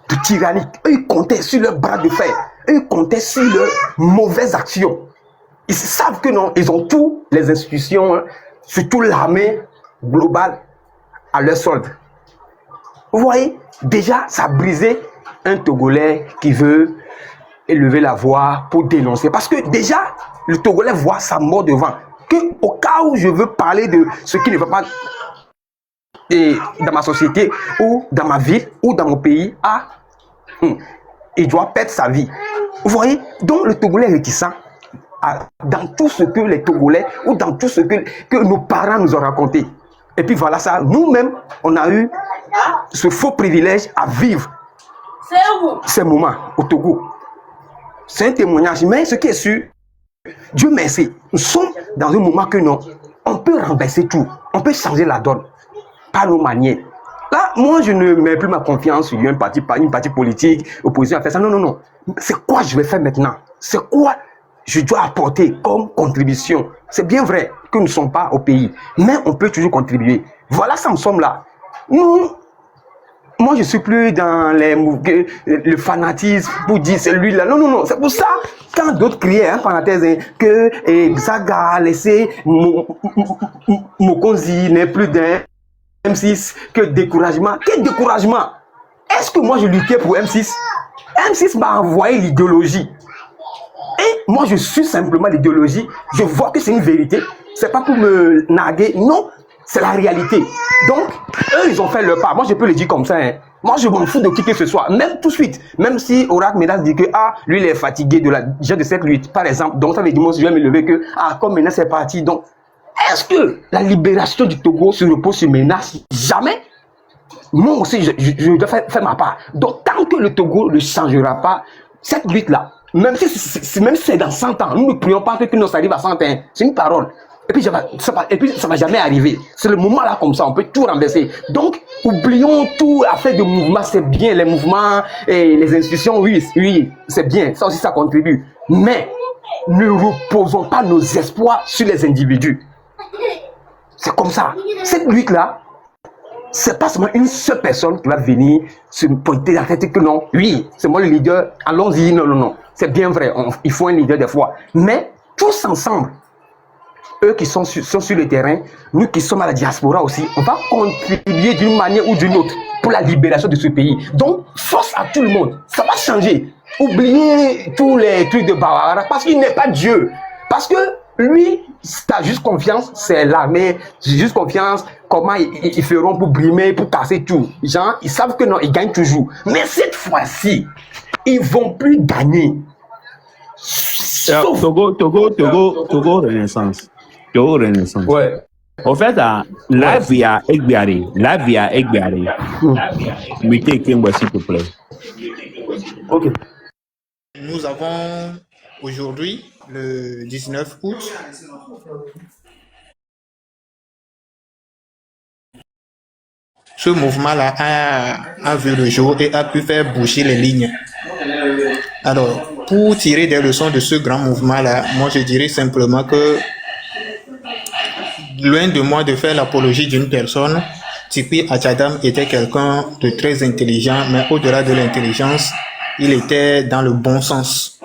de tyrannique. Eux, ils comptaient sur leur bras de fer. Eux, ils comptaient sur leurs mauvaises actions. Ils savent que non, ils ont toutes les institutions, surtout l'armée globale, à leur solde. Vous voyez, déjà, ça a brisé un Togolais qui veut élever la voix pour dénoncer. Parce que déjà, le Togolais voit sa mort devant. Que, au cas où je veux parler de ce qui ne va pas dans ma société, ou dans ma ville, ou dans mon pays, il doit perdre sa vie. Vous voyez, donc le Togolais est réticent dans tout ce que les Togolais, ou dans tout ce que nos parents nous ont raconté. Et puis voilà ça, nous-mêmes, on a eu ce faux privilège à vivre ces moments au Togo. C'est un témoignage, mais ce qui est sûr, Dieu merci, nous sommes dans un moment que non, on peut renverser tout, on peut changer la donne par nos manières. Là, moi, je ne mets plus ma confiance sur une partie politique, opposition à faire ça. Non, non, non. C'est quoi je vais faire maintenant? C'est quoi je dois apporter comme contribution? C'est bien vrai que nous ne sommes pas au pays, mais on peut toujours contribuer. Voilà, ça, nous sommes là. Moi, je ne suis plus dans le fanatisme pour dire c'est lui là. Non, non, non. C'est pour ça, quand d'autres criaient, parenthèse, que Zaga a laissé Mokonzi n'est plus d'un M6, que découragement. Quel découragement? Est-ce que moi je luttais pour M6? M6 m'a envoyé l'idéologie. Et moi je suis simplement l'idéologie. Je vois que c'est une vérité. C'est pas pour me narguer. Non, c'est la réalité. Donc, eux, ils ont fait leur part. Moi, je peux le dire comme ça. Moi, je m'en fous de qui que ce soit. Même tout de suite. Même si Orac Ménas dit que, lui, il est fatigué de la de cette lutte, par exemple. Donc, ça veut dire, moi, je vais me lever que, comme Ménas est parti. Donc, est-ce que la libération du Togo se repose sur Ménas? Jamais. Moi aussi, je dois faire ma part. Donc, tant que le Togo ne changera pas, cette lutte-là, même si c'est dans 100 ans, nous ne prions pas que nous arrive à 100 ans. C'est une parole. Et puis, ça va jamais arriver. C'est le moment là comme ça, on peut tout renverser. Donc, oublions tout affaire de mouvement, c'est bien, les mouvements et les institutions, oui, c'est bien, ça aussi ça contribue. Mais, ne reposons pas nos espoirs sur les individus. C'est comme ça. Cette lutte-là, c'est pas seulement une seule personne qui va venir se pointer la tête que non, oui, c'est moi le leader, allons-y, non, non, non. C'est bien vrai, il faut un leader des fois. Mais, tous ensemble, eux qui sont sur le terrain, nous qui sommes à la diaspora aussi, on va contribuer d'une manière ou d'une autre pour la libération de ce pays. Donc, force à tout le monde, ça va changer. Oubliez tous les trucs de Bawara, parce qu'il n'est pas Dieu. Parce que lui, t'as juste confiance, c'est l'armée, j'ai juste confiance, comment ils feront pour brimer, pour casser tout. Genre, ils savent que non, ils gagnent toujours. Mais cette fois-ci, ils vont plus gagner. Togo Renaissance. Togo Renaissance. Ouais. En fait, la vie à Egbiari. Mettez Kimbo, s'il te plaît. Ok. Nous avons aujourd'hui, le 19 août, ce mouvement-là a vu le jour et a pu faire bouger les lignes. Alors, pour tirer des leçons de ce grand mouvement-là, moi je dirais simplement que, loin de moi de faire l'apologie d'une personne, Tikwi Achadam était quelqu'un de très intelligent, mais au-delà de l'intelligence, il était dans le bon sens.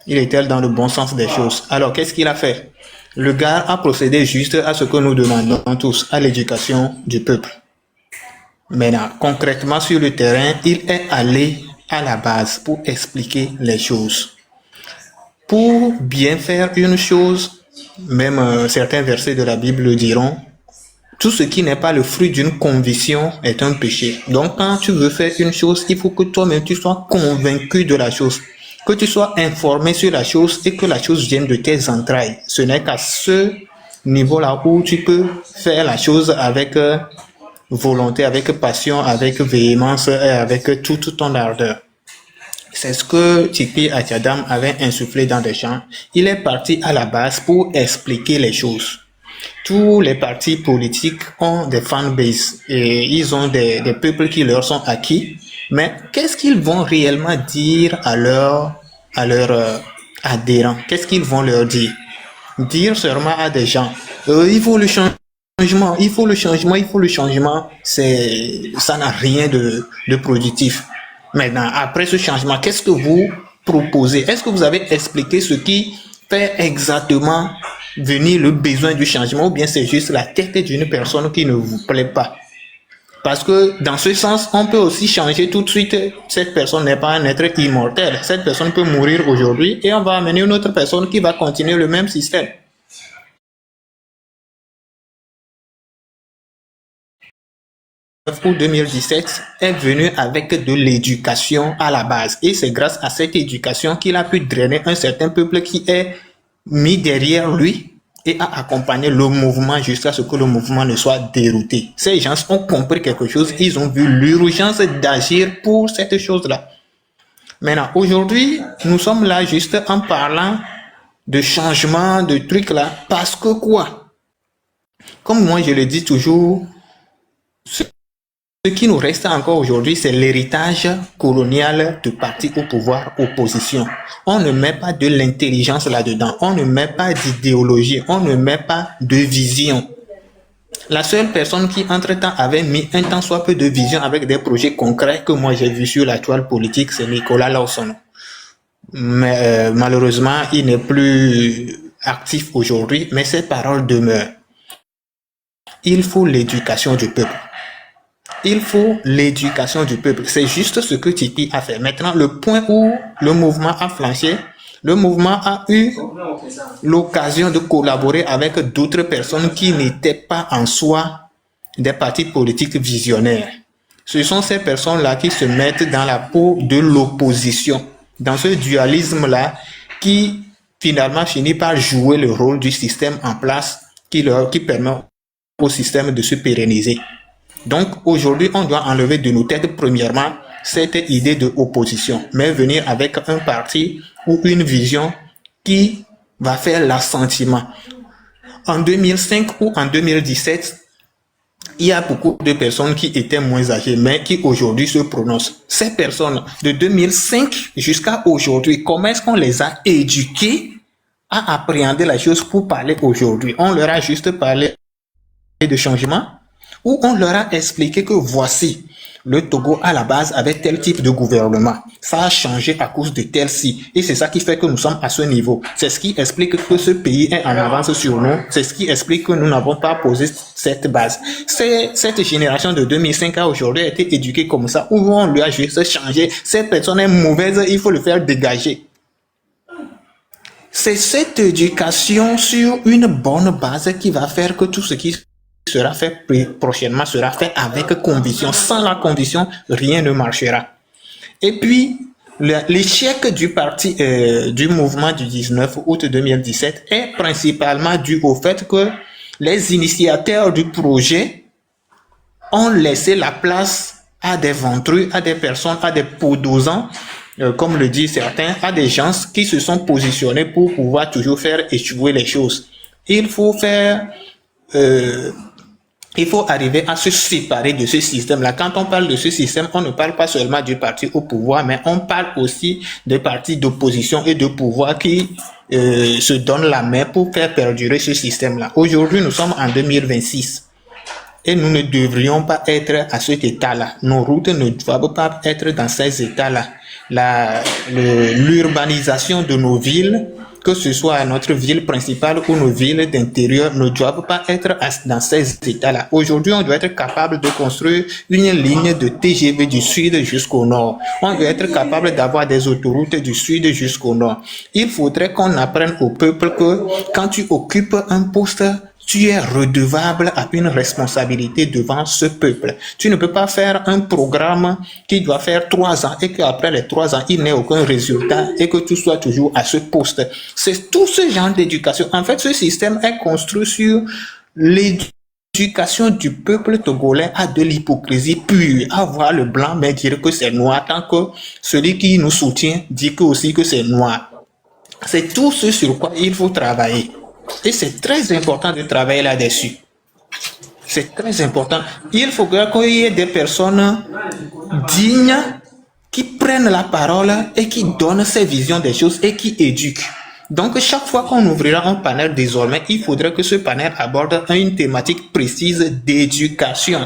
Il était dans le bon sens des choses. Alors, qu'est-ce qu'il a fait? Le gars a procédé juste à ce que nous demandons tous, à l'éducation du peuple. Maintenant, concrètement sur le terrain, il est allé à la base pour expliquer les choses. Pour bien faire une chose, même certains versets de la Bible le diront, tout ce qui n'est pas le fruit d'une conviction est un péché. Donc, quand tu veux faire une chose, il faut que toi-même tu sois convaincu de la chose, que tu sois informé sur la chose et que la chose vienne de tes entrailles. Ce n'est qu'à ce niveau-là où tu peux faire la chose avec volonté, avec passion, avec véhémence et avec toute ton ardeur. C'est ce que Tikpi Achadam avait insufflé dans des gens. Il est parti à la base pour expliquer les choses. Tous les partis politiques ont des fanbases et ils ont des peuples qui leur sont acquis. Mais qu'est-ce qu'ils vont réellement dire à leurs adhérents? Qu'est-ce qu'ils vont leur dire? Dire seulement à des gens, il faut le changement, il faut le changement, il faut le changement, ça n'a rien de productif. Maintenant, après ce changement, qu'est-ce que vous proposez? Est-ce que vous avez expliqué ce qui fait exactement venir le besoin du changement ou bien c'est juste la tête d'une personne qui ne vous plaît pas? Parce que dans ce sens, on peut aussi changer tout de suite. Cette personne n'est pas un être immortel. Cette personne peut mourir aujourd'hui et on va amener une autre personne qui va continuer le même système. Pour 2017 est venu avec de l'éducation à la base et c'est grâce à cette éducation qu'il a pu drainer un certain peuple qui est mis derrière lui et a accompagné le mouvement jusqu'à ce que le mouvement ne soit dérouté. Ces gens ont compris quelque chose, ils ont vu l'urgence d'agir pour cette chose-là. Maintenant, aujourd'hui, nous sommes là juste en parlant de changement, de trucs là, parce que quoi? Comme moi je le dis toujours, ce qui nous reste encore aujourd'hui, c'est l'héritage colonial de partis au pouvoir opposition. On ne met pas de l'intelligence là-dedans, on ne met pas d'idéologie, on ne met pas de vision. La seule personne qui entre-temps avait mis un tant soit peu de vision avec des projets concrets que moi j'ai vu sur la toile politique, c'est Nicolas Lawson. Mais malheureusement, il n'est plus actif aujourd'hui, mais ses paroles demeurent. Il faut l'éducation du peuple. Il faut l'éducation du peuple. C'est juste ce que Tikpi a fait. Maintenant, le point où le mouvement a flanché, le mouvement a eu l'occasion de collaborer avec d'autres personnes qui n'étaient pas en soi des partis politiques visionnaires. Ce sont ces personnes-là qui se mettent dans la peau de l'opposition, dans ce dualisme-là qui finalement finit par jouer le rôle du système en place qui permet au système de se pérenniser. Donc aujourd'hui, on doit enlever de nos têtes premièrement cette idée de opposition, mais venir avec un parti ou une vision qui va faire l'assentiment. En 2005 ou en 2017, il y a beaucoup de personnes qui étaient moins âgées, mais qui aujourd'hui se prononcent. Ces personnes de 2005 jusqu'à aujourd'hui, comment est-ce qu'on les a éduquées à appréhender la chose pour parler aujourd'hui? On leur a juste parlé de changement? Où on leur a expliqué que voici, le Togo à la base avait tel type de gouvernement. Ça a changé à cause de tel-ci. Et c'est ça qui fait que nous sommes à ce niveau. C'est ce qui explique que ce pays est en avance sur nous. C'est ce qui explique que nous n'avons pas posé cette base. Cette génération de 2005 à aujourd'hui a été éduquée comme ça, où on lui a juste changé. Cette personne est mauvaise, il faut le faire dégager. C'est cette éducation sur une bonne base qui va faire que tout ce qui sera fait prochainement sera fait avec conviction. Sans la conviction, rien ne marchera. Et puis, l'échec du parti, du mouvement du 19 août 2017 est principalement dû au fait que les initiateurs du projet ont laissé la place à des ventrus, à des personnes, à des podosans, comme le disent certains, à des gens qui se sont positionnés pour pouvoir toujours faire échouer les choses. Il faut arriver à se séparer de ce système-là. Quand on parle de ce système, on ne parle pas seulement du parti au pouvoir, mais on parle aussi des partis d'opposition et de pouvoir qui se donnent la main pour faire perdurer ce système-là. Aujourd'hui, nous sommes en 2026 et nous ne devrions pas être à cet état-là. Nos routes ne doivent pas être dans ces états-là. L'urbanisation de nos villes que ce soit notre ville principale ou nos villes d'intérieur, ne doivent pas être dans ces états-là. Aujourd'hui, on doit être capable de construire une ligne de TGV du sud jusqu'au nord. On doit être capable d'avoir des autoroutes du sud jusqu'au nord. Il faudrait qu'on apprenne au peuple que quand tu occupes un poste, tu es redevable à une responsabilité devant ce peuple. Tu ne peux pas faire un programme qui doit faire 3 ans et qu'après les 3 ans, il n'y ait aucun résultat et que tu sois toujours à ce poste. C'est tout ce genre d'éducation. En fait, ce système est construit sur l'éducation du peuple togolais à de l'hypocrisie pure, à voir le blanc mais dire que c'est noir, tant que celui qui nous soutient dit que aussi que c'est noir. C'est tout ce sur quoi il faut travailler. Et c'est très important de travailler là-dessus. C'est très important. Il faut qu'il y ait des personnes dignes qui prennent la parole et qui donnent ces visions des choses et qui éduquent. Donc, chaque fois qu'on ouvrira un panel désormais, il faudrait que ce panel aborde une thématique précise d'éducation.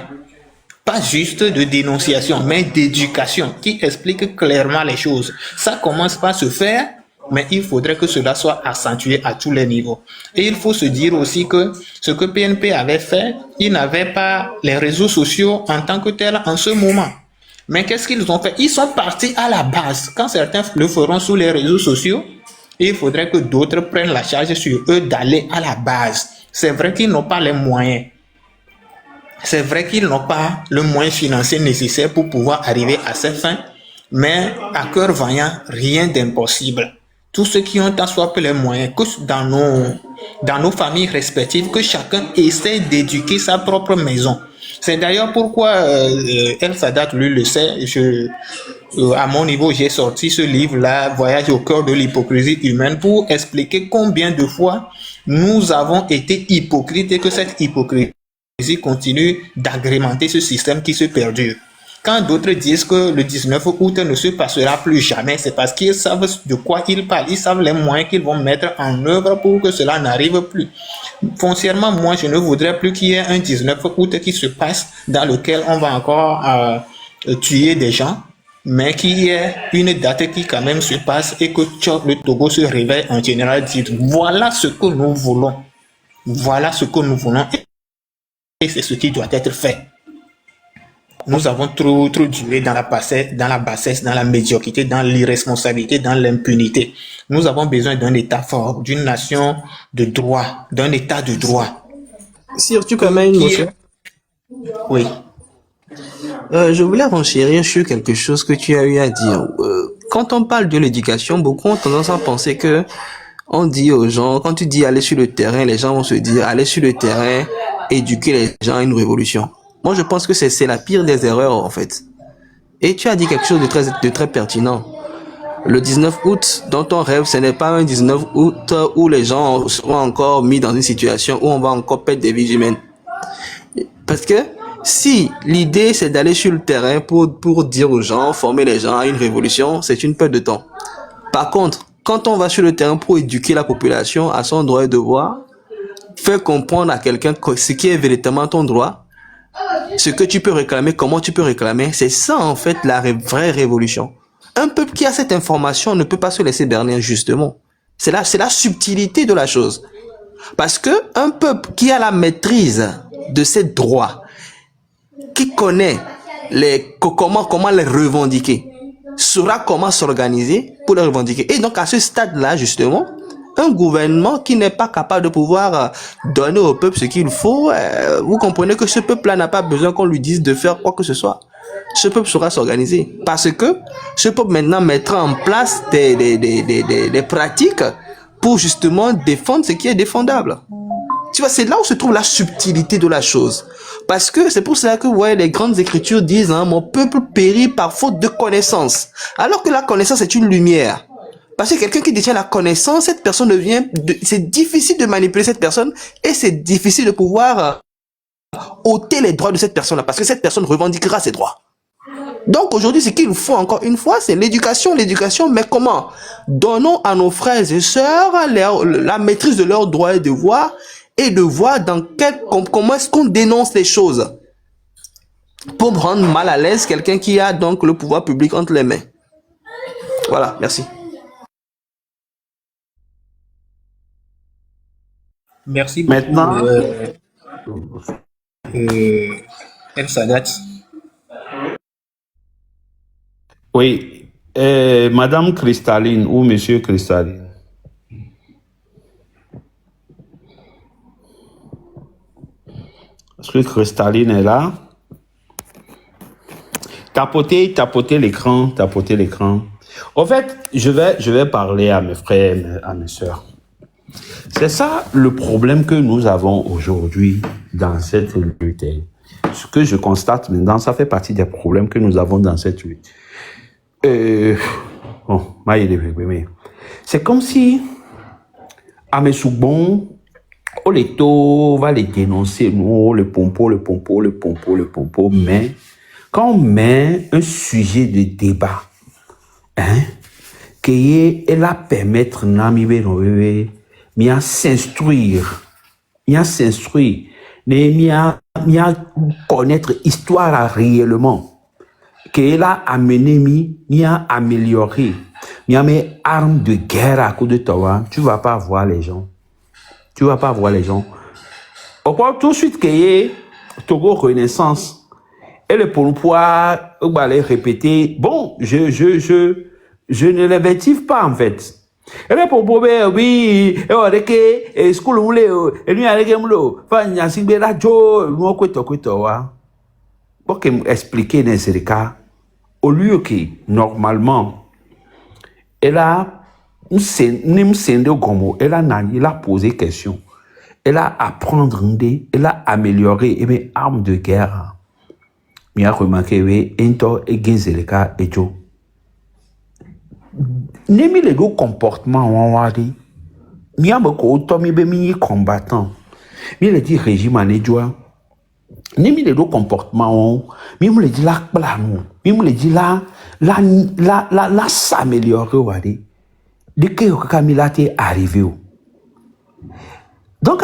Pas juste de dénonciation, mais d'éducation qui explique clairement les choses. Ça commence par se faire, mais il faudrait que cela soit accentué à tous les niveaux. Et il faut se dire aussi que ce que PNP avait fait, ils n'avaient pas les réseaux sociaux en tant que tels en ce moment. Mais qu'est-ce qu'ils ont fait? Ils sont partis à la base. Quand certains le feront sous les réseaux sociaux, il faudrait que d'autres prennent la charge sur eux d'aller à la base. C'est vrai qu'ils n'ont pas les moyens. C'est vrai qu'ils n'ont pas le moyen financier nécessaire pour pouvoir arriver à ces fins, mais à cœur vaillant, rien d'impossible. Tous ceux qui ont tant soit peu les moyens, que dans nos familles respectives, que chacun essaie d'éduquer sa propre maison. C'est d'ailleurs pourquoi El Sadat, lui, le sait. À mon niveau, j'ai sorti ce livre-là, Voyage au cœur de l'hypocrisie humaine, pour expliquer combien de fois nous avons été hypocrites et que cette hypocrisie continue d'agrémenter ce système qui se perdure. Quand d'autres disent que le 19 août ne se passera plus jamais, c'est parce qu'ils savent de quoi ils parlent. Ils savent les moyens qu'ils vont mettre en œuvre pour que cela n'arrive plus. Foncièrement, moi, je ne voudrais plus qu'il y ait un 19 août qui se passe dans lequel on va encore tuer des gens, mais qu'il y ait une date qui quand même se passe et que le Togo se réveille en général dit voilà ce que nous voulons. Voilà ce que nous voulons. Et c'est ce qui doit être fait. Nous avons trop duré dans la bassesse, dans la médiocrité, dans l'irresponsabilité, dans l'impunité. Nous avons besoin d'un État fort, d'une nation de droit, d'un État de droit. Si tu permets une notion. Oui. Je voulais renchérir sur quelque chose que tu as eu à dire. Quand on parle de l'éducation, beaucoup ont tendance à penser que on dit aux gens, quand tu dis aller sur le terrain, les gens vont se dire aller sur le terrain, éduquer les gens à une révolution. Moi, je pense que c'est la pire des erreurs, en fait. Et tu as dit quelque chose de très pertinent. Le 19 août, dont on rêve, ce n'est pas un 19 août où les gens seront encore mis dans une situation où on va encore perdre des vies humaines. Parce que si l'idée, c'est d'aller sur le terrain pour dire aux gens, former les gens à une révolution, c'est une perte de temps. Par contre, quand on va sur le terrain pour éduquer la population à son droit et devoir, faire comprendre à quelqu'un ce qui est véritablement ton droit, ce que tu peux réclamer, comment tu peux réclamer, c'est ça en fait la vraie révolution. Un peuple qui a cette information ne peut pas se laisser berner injustement. C'est la subtilité de la chose. Parce que un peuple qui a la maîtrise de ses droits, qui connaît comment les revendiquer, saura comment s'organiser pour les revendiquer. Et donc à ce stade-là justement, un gouvernement qui n'est pas capable de pouvoir donner au peuple ce qu'il faut, vous comprenez que ce peuple-là n'a pas besoin qu'on lui dise de faire quoi que ce soit. Ce peuple saura s'organiser. Parce que ce peuple maintenant mettra en place des pratiques pour justement défendre ce qui est défendable. Tu vois, c'est là où se trouve la subtilité de la chose. Parce que c'est pour cela que les grandes écritures disent mon peuple périt par faute de connaissance. Alors que la connaissance est une lumière. Parce que quelqu'un qui détient la connaissance, cette personne c'est difficile de manipuler cette personne et c'est difficile de pouvoir ôter les droits de cette personne-là parce que cette personne revendiquera ses droits. Donc aujourd'hui, ce qu'il faut encore une fois, c'est l'éducation, mais comment? Donnons à nos frères et sœurs la maîtrise de leurs droits et devoirs et de voir comment est-ce qu'on dénonce les choses pour rendre mal à l'aise quelqu'un qui a donc le pouvoir public entre les mains. Voilà, merci. Merci beaucoup. Maintenant, El Sadat. oui, Madame Cristalline ou Monsieur Cristalline. Est-ce que Cristalline est là? Tapotez l'écran, tapotez l'écran. En fait, je vais parler à mes frères, à mes sœurs. C'est ça le problème que nous avons aujourd'hui dans cette lutte. Ce que je constate maintenant, ça fait partie des problèmes que nous avons dans cette lutte. C'est comme si à mes sous-bons, on va les dénoncer, nous, le pompo, mais quand on met un sujet de débat, qui est là permettre de s'instruire, de connaître l'histoire réellement, qui est là amener, améliorer, mes armes de guerre à coup de toi, tu vas pas voir les gens. Tu vas pas voir les gens. On croit tout de suite qu'il y a Togo Renaissance. Et le pouvoir va les répéter. Bon, je ne l'invective pas en fait. Et le pouvoir, oui, et school ou et lui avec moi, enfin, il y a si bien là, Joe, nous quoi, pour expliquer dans ce cas, au lieu que normalement, elle a elle a posé question. Elle a apprendre, elle a amélioré mes armes de guerre. Mais a remarqué, oui, Ento et Genzeleka et Joe. N'aimez les deux comportements, on va dire. Mais a beaucoup de combattants. Mais il dit régime en éjoie. N'aimez les deux comportements, mais il dit là, mais il dit là, s'améliorer, on va dire. De que Camilla est arrivé. Donc,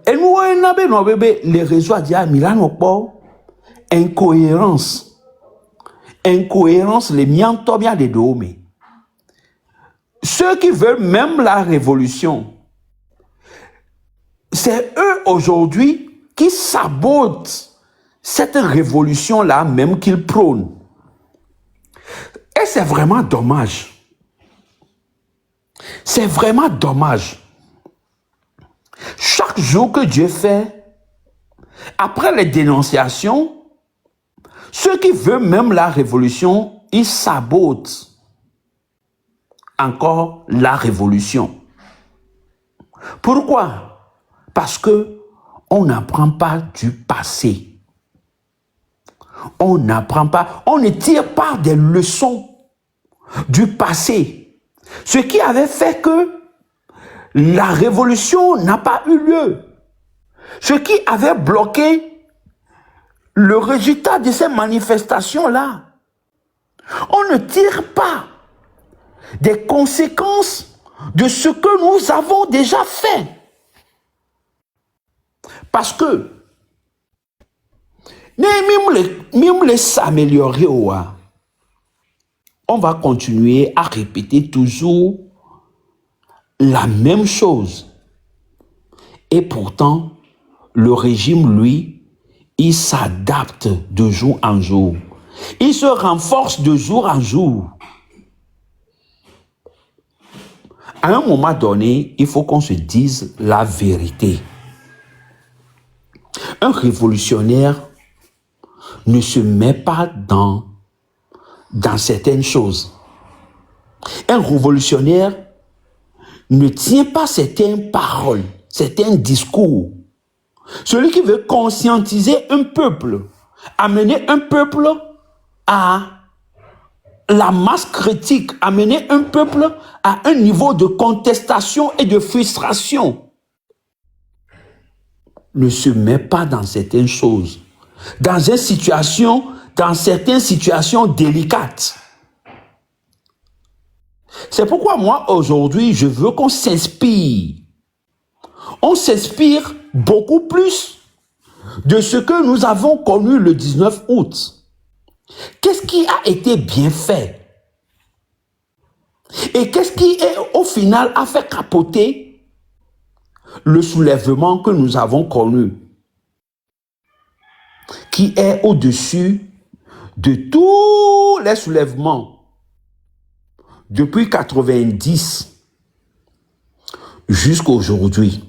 les réseaux disent à Milan, incohérence, les miens bien des deux. Ceux qui veulent même la révolution, c'est eux aujourd'hui qui sabotent cette révolution-là, même qu'ils prônent. Et c'est vraiment dommage. C'est vraiment dommage. Chaque jour que Dieu fait, après les dénonciations, ceux qui veulent même la révolution, ils sabotent encore la révolution. Pourquoi? Parce que on n'apprend pas du passé. On n'apprend pas, on ne tire pas des leçons du passé. Ce qui avait fait que la révolution n'a pas eu lieu. Ce qui avait bloqué le résultat de ces manifestations-là. On ne tire pas des conséquences de ce que nous avons déjà fait. Parce que même les s'améliorer, on va continuer à répéter toujours la même chose. Et pourtant, le régime, lui, il s'adapte de jour en jour. Il se renforce de jour en jour. À un moment donné, il faut qu'on se dise la vérité. Un révolutionnaire ne se met pas dans certaines choses. Un révolutionnaire ne tient pas certaines paroles, certains discours. Celui qui veut conscientiser un peuple, amener un peuple à la masse critique, amener un peuple à un niveau de contestation et de frustration, ne se met pas dans certaines choses, dans certaines situations délicates. C'est pourquoi moi, aujourd'hui, je veux qu'on s'inspire. On s'inspire beaucoup plus de ce que nous avons connu le 19 août. Qu'est-ce qui a été bien fait? Et qu'est-ce qui, au final, a fait capoter le soulèvement que nous avons connu, qui est au-dessus de tous les soulèvements depuis 90 jusqu'à aujourd'hui.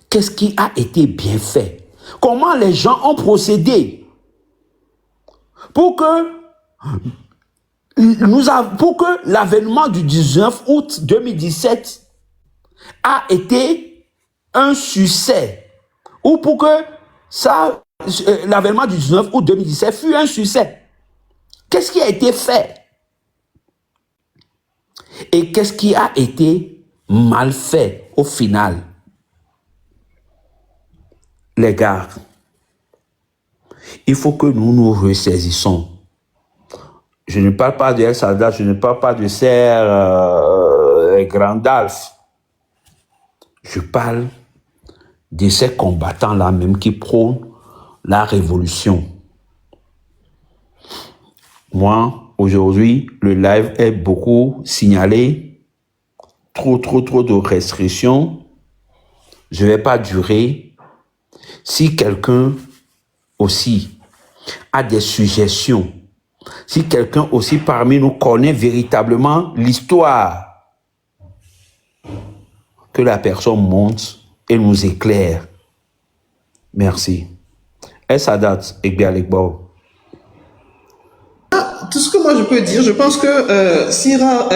Qu'est-ce qui a été bien fait? Comment les gens ont procédé pour que l'avènement du 19 août 2017 a été un succès, ou pour que l'avènement du 19 août 2017 fut un succès? Qu'est-ce qui a été fait? Et qu'est-ce qui a été mal fait au final? Les gars, il faut que nous nous ressaisissons. Je ne parle pas de El Sadat, je ne parle pas de Serre Grandalf. Je parle de ces combattants-là même qui prônent la révolution. Moi, aujourd'hui, le live est beaucoup signalé. Trop de restrictions. Je ne vais pas durer. Si quelqu'un aussi a des suggestions, si quelqu'un aussi parmi nous connaît véritablement l'histoire, que la personne monte et nous éclaire. Merci. El Sadat Egbialegbo. Tout ce que moi je peux dire, je pense que Sira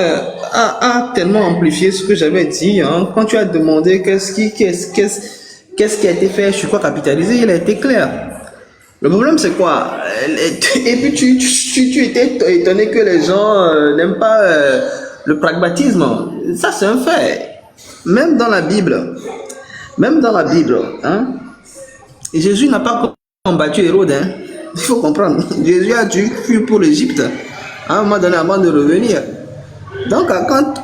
a tellement amplifié ce que j'avais dit. Hein. Quand tu as demandé qu'est-ce qui a été fait, je suis quoi capitalisé, il a été clair. Le problème c'est quoi? Et puis tu étais étonné que les gens n'aiment pas le pragmatisme. Ça c'est un fait. Même dans la Bible, hein, Jésus n'a pas combattu Hérode. Hein. Il faut comprendre. Jésus a dû fuir pour l'Égypte à un moment donné avant de revenir. Donc,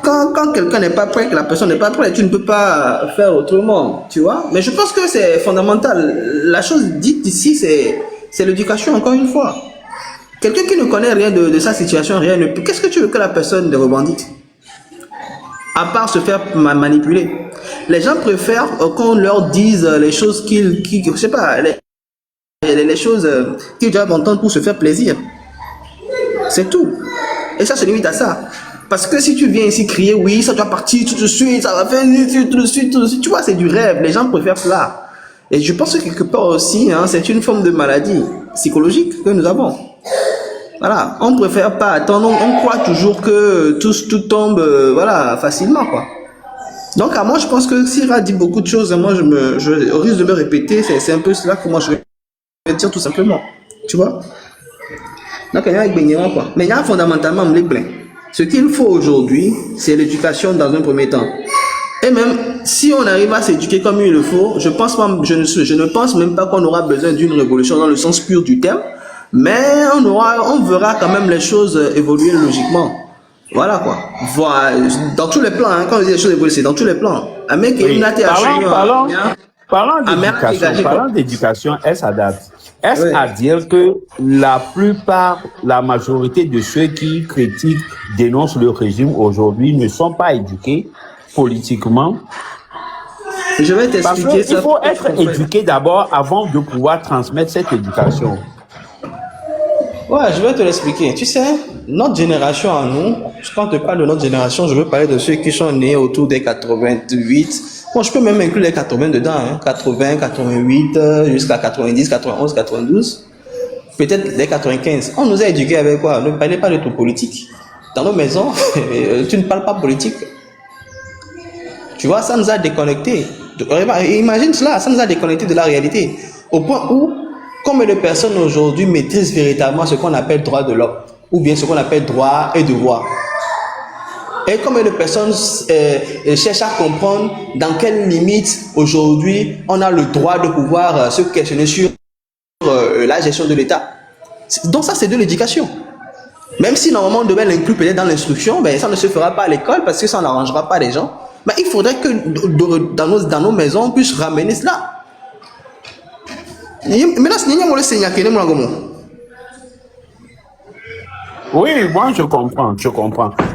quand quelqu'un n'est pas prêt, que la personne n'est pas prête, tu ne peux pas faire autrement, tu vois. Mais je pense que c'est fondamental. La chose dite ici, c'est l'éducation, encore une fois. Quelqu'un qui ne connaît rien de sa situation, rien ne peut. Qu'est-ce que tu veux que la personne revendique? À part se faire manipuler. Les gens préfèrent qu'on leur dise les choses je sais pas, les choses qu'ils doivent entendre pour se faire plaisir. C'est tout. Et ça se limite à ça. Parce que si tu viens ici crier, oui, ça doit partir tout de suite, ça va faire tout de suite, tu vois, c'est du rêve. Les gens préfèrent cela. Et je pense que quelque part aussi, hein, c'est une forme de maladie psychologique que nous avons. Voilà, on préfère pas attendre, on croit toujours que tout tombe voilà, facilement, quoi. Donc, à moi, je pense que Sira dit beaucoup de choses, et moi, je risque de me répéter, c'est un peu cela que moi, je vais dire tout simplement. Tu vois? Donc, il y a un quoi. Mais il y a fondamentalement les blancs. Ce qu'il faut aujourd'hui, c'est l'éducation dans un premier temps. Et même si on arrive à s'éduquer comme il le faut, je ne pense même pas qu'on aura besoin d'une révolution dans le sens pur du terme, mais on verra quand même les choses évoluer logiquement. Voilà quoi. Voilà, dans tous les plans, hein, quand on dit les choses évoluent, c'est dans tous les plans. Un mec qui Parlant d'éducation, elle s'adapte. Est-ce à dire que la majorité de ceux qui critiquent, dénoncent le régime aujourd'hui ne sont pas éduqués politiquement? Je vais t'expliquer ça. Il faut être éduqué d'abord avant de pouvoir transmettre cette éducation. Ouais, je vais te l'expliquer. Tu sais, notre génération à nous, quand je parle de notre génération, je veux parler de ceux qui sont nés autour des 88. Bon, je peux même inclure les 80 dedans, hein. 80, 88, jusqu'à 90, 91, 92. Peut-être les 95. On nous a éduqués avec quoi? Ne parlez pas de tout politique. Dans nos maisons, tu ne parles pas politique. Tu vois, ça nous a déconnectés. Imagine cela, ça nous a déconnectés de la réalité. Au point où, combien de personnes aujourd'hui maîtrisent véritablement ce qu'on appelle droit de l'homme, ou bien ce qu'on appelle droit et devoir. Et combien de personnes cherchent à comprendre dans quelles limites aujourd'hui on a le droit de pouvoir se questionner sur la gestion de l'État. Donc ça, c'est de l'éducation. Même si normalement on devait l'inclure peut-être dans l'instruction, ben, ça ne se fera pas à l'école parce que ça n'arrangera pas les gens. Mais il faudrait que dans nos maisons, on puisse ramener cela. Oui, moi je comprends.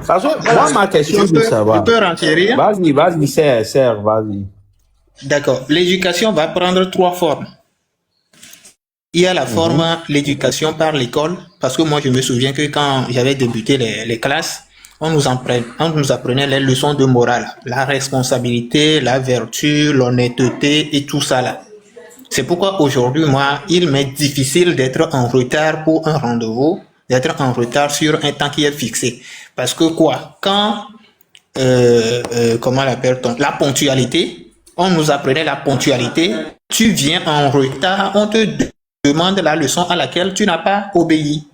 Parce que moi, ma question, c'est de savoir. Je peux renchérir. Vas-y, Serre, vas-y. D'accord. L'éducation va prendre 3 formes. Il y a la forme l'éducation par l'école, parce que moi je me souviens que quand j'avais débuté les classes, on nous apprenait les leçons de morale, la responsabilité, la vertu, l'honnêteté et tout ça là. C'est pourquoi aujourd'hui, moi, il m'est difficile d'être en retard pour un rendez-vous, d'être en retard sur un temps qui est fixé. Parce que quoi? Quand, comment l'appelle-t-on? La ponctualité, on nous apprenait la ponctualité, tu viens en retard, on te demande la leçon à laquelle tu n'as pas obéi.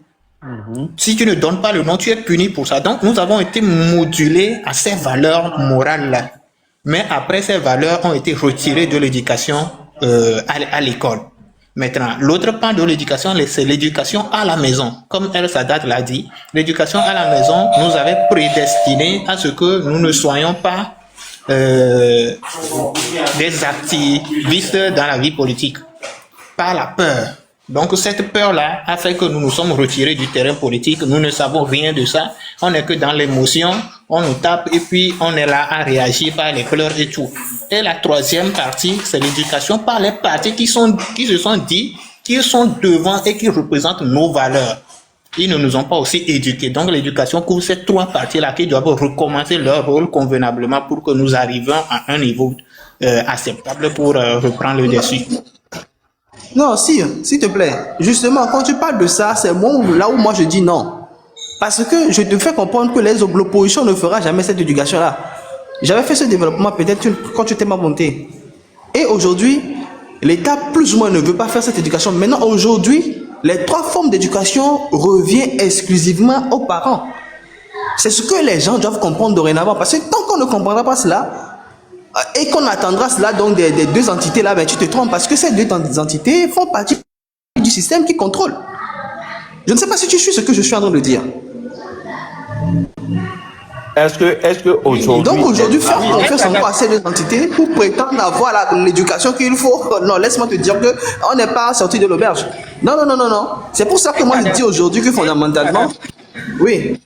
Si tu ne donnes pas le nom, tu es puni pour ça. Donc, nous avons été modulés à ces valeurs-morales-là. Mais après, ces valeurs ont été retirées de l'éducation à l'école. Maintenant, l'autre pan de l'éducation, c'est l'éducation à la maison. Comme El Sadat l'a dit, l'éducation à la maison nous avait prédestinés à ce que nous ne soyons pas des activistes dans la vie politique. Par la peur. Donc cette peur-là a fait que nous nous sommes retirés du terrain politique, nous ne savons rien de ça, on n'est que dans l'émotion, on nous tape et puis on est là à réagir par les pleurs et tout. Et la troisième partie, c'est l'éducation par les partis qui se sont dit qu'ils sont devant et qui représentent nos valeurs. Ils ne nous ont pas aussi éduqués. Donc l'éducation couvre ces 3 parties-là qui doivent recommencer leur rôle convenablement pour que nous arrivions à un niveau acceptable pour reprendre le dessus. Non, s'il te plaît. Justement, quand tu parles de ça, c'est là où moi je dis non. Parce que je te fais comprendre que l'opposition ne fera jamais cette éducation-là. J'avais fait ce développement peut-être quand tu étais ma montée. Et aujourd'hui, l'État plus ou moins ne veut pas faire cette éducation. Maintenant, aujourd'hui, les 3 formes d'éducation reviennent exclusivement aux parents. C'est ce que les gens doivent comprendre dorénavant. Parce que tant qu'on ne comprendra pas cela, et qu'on attendra cela donc des 2 entités là, ben tu te trompes parce que ces 2 entités font partie du système qui contrôle. Je ne sais pas si tu suis ce que je suis en train de dire. Est-ce que aujourd'hui... Donc aujourd'hui, faire confiance encore à ces 2 entités pour prétendre avoir l'éducation qu'il faut, non, laisse-moi te dire qu'on n'est pas sorti de l'auberge. Non. C'est pour ça que moi je dis aujourd'hui que fondamentalement, oui.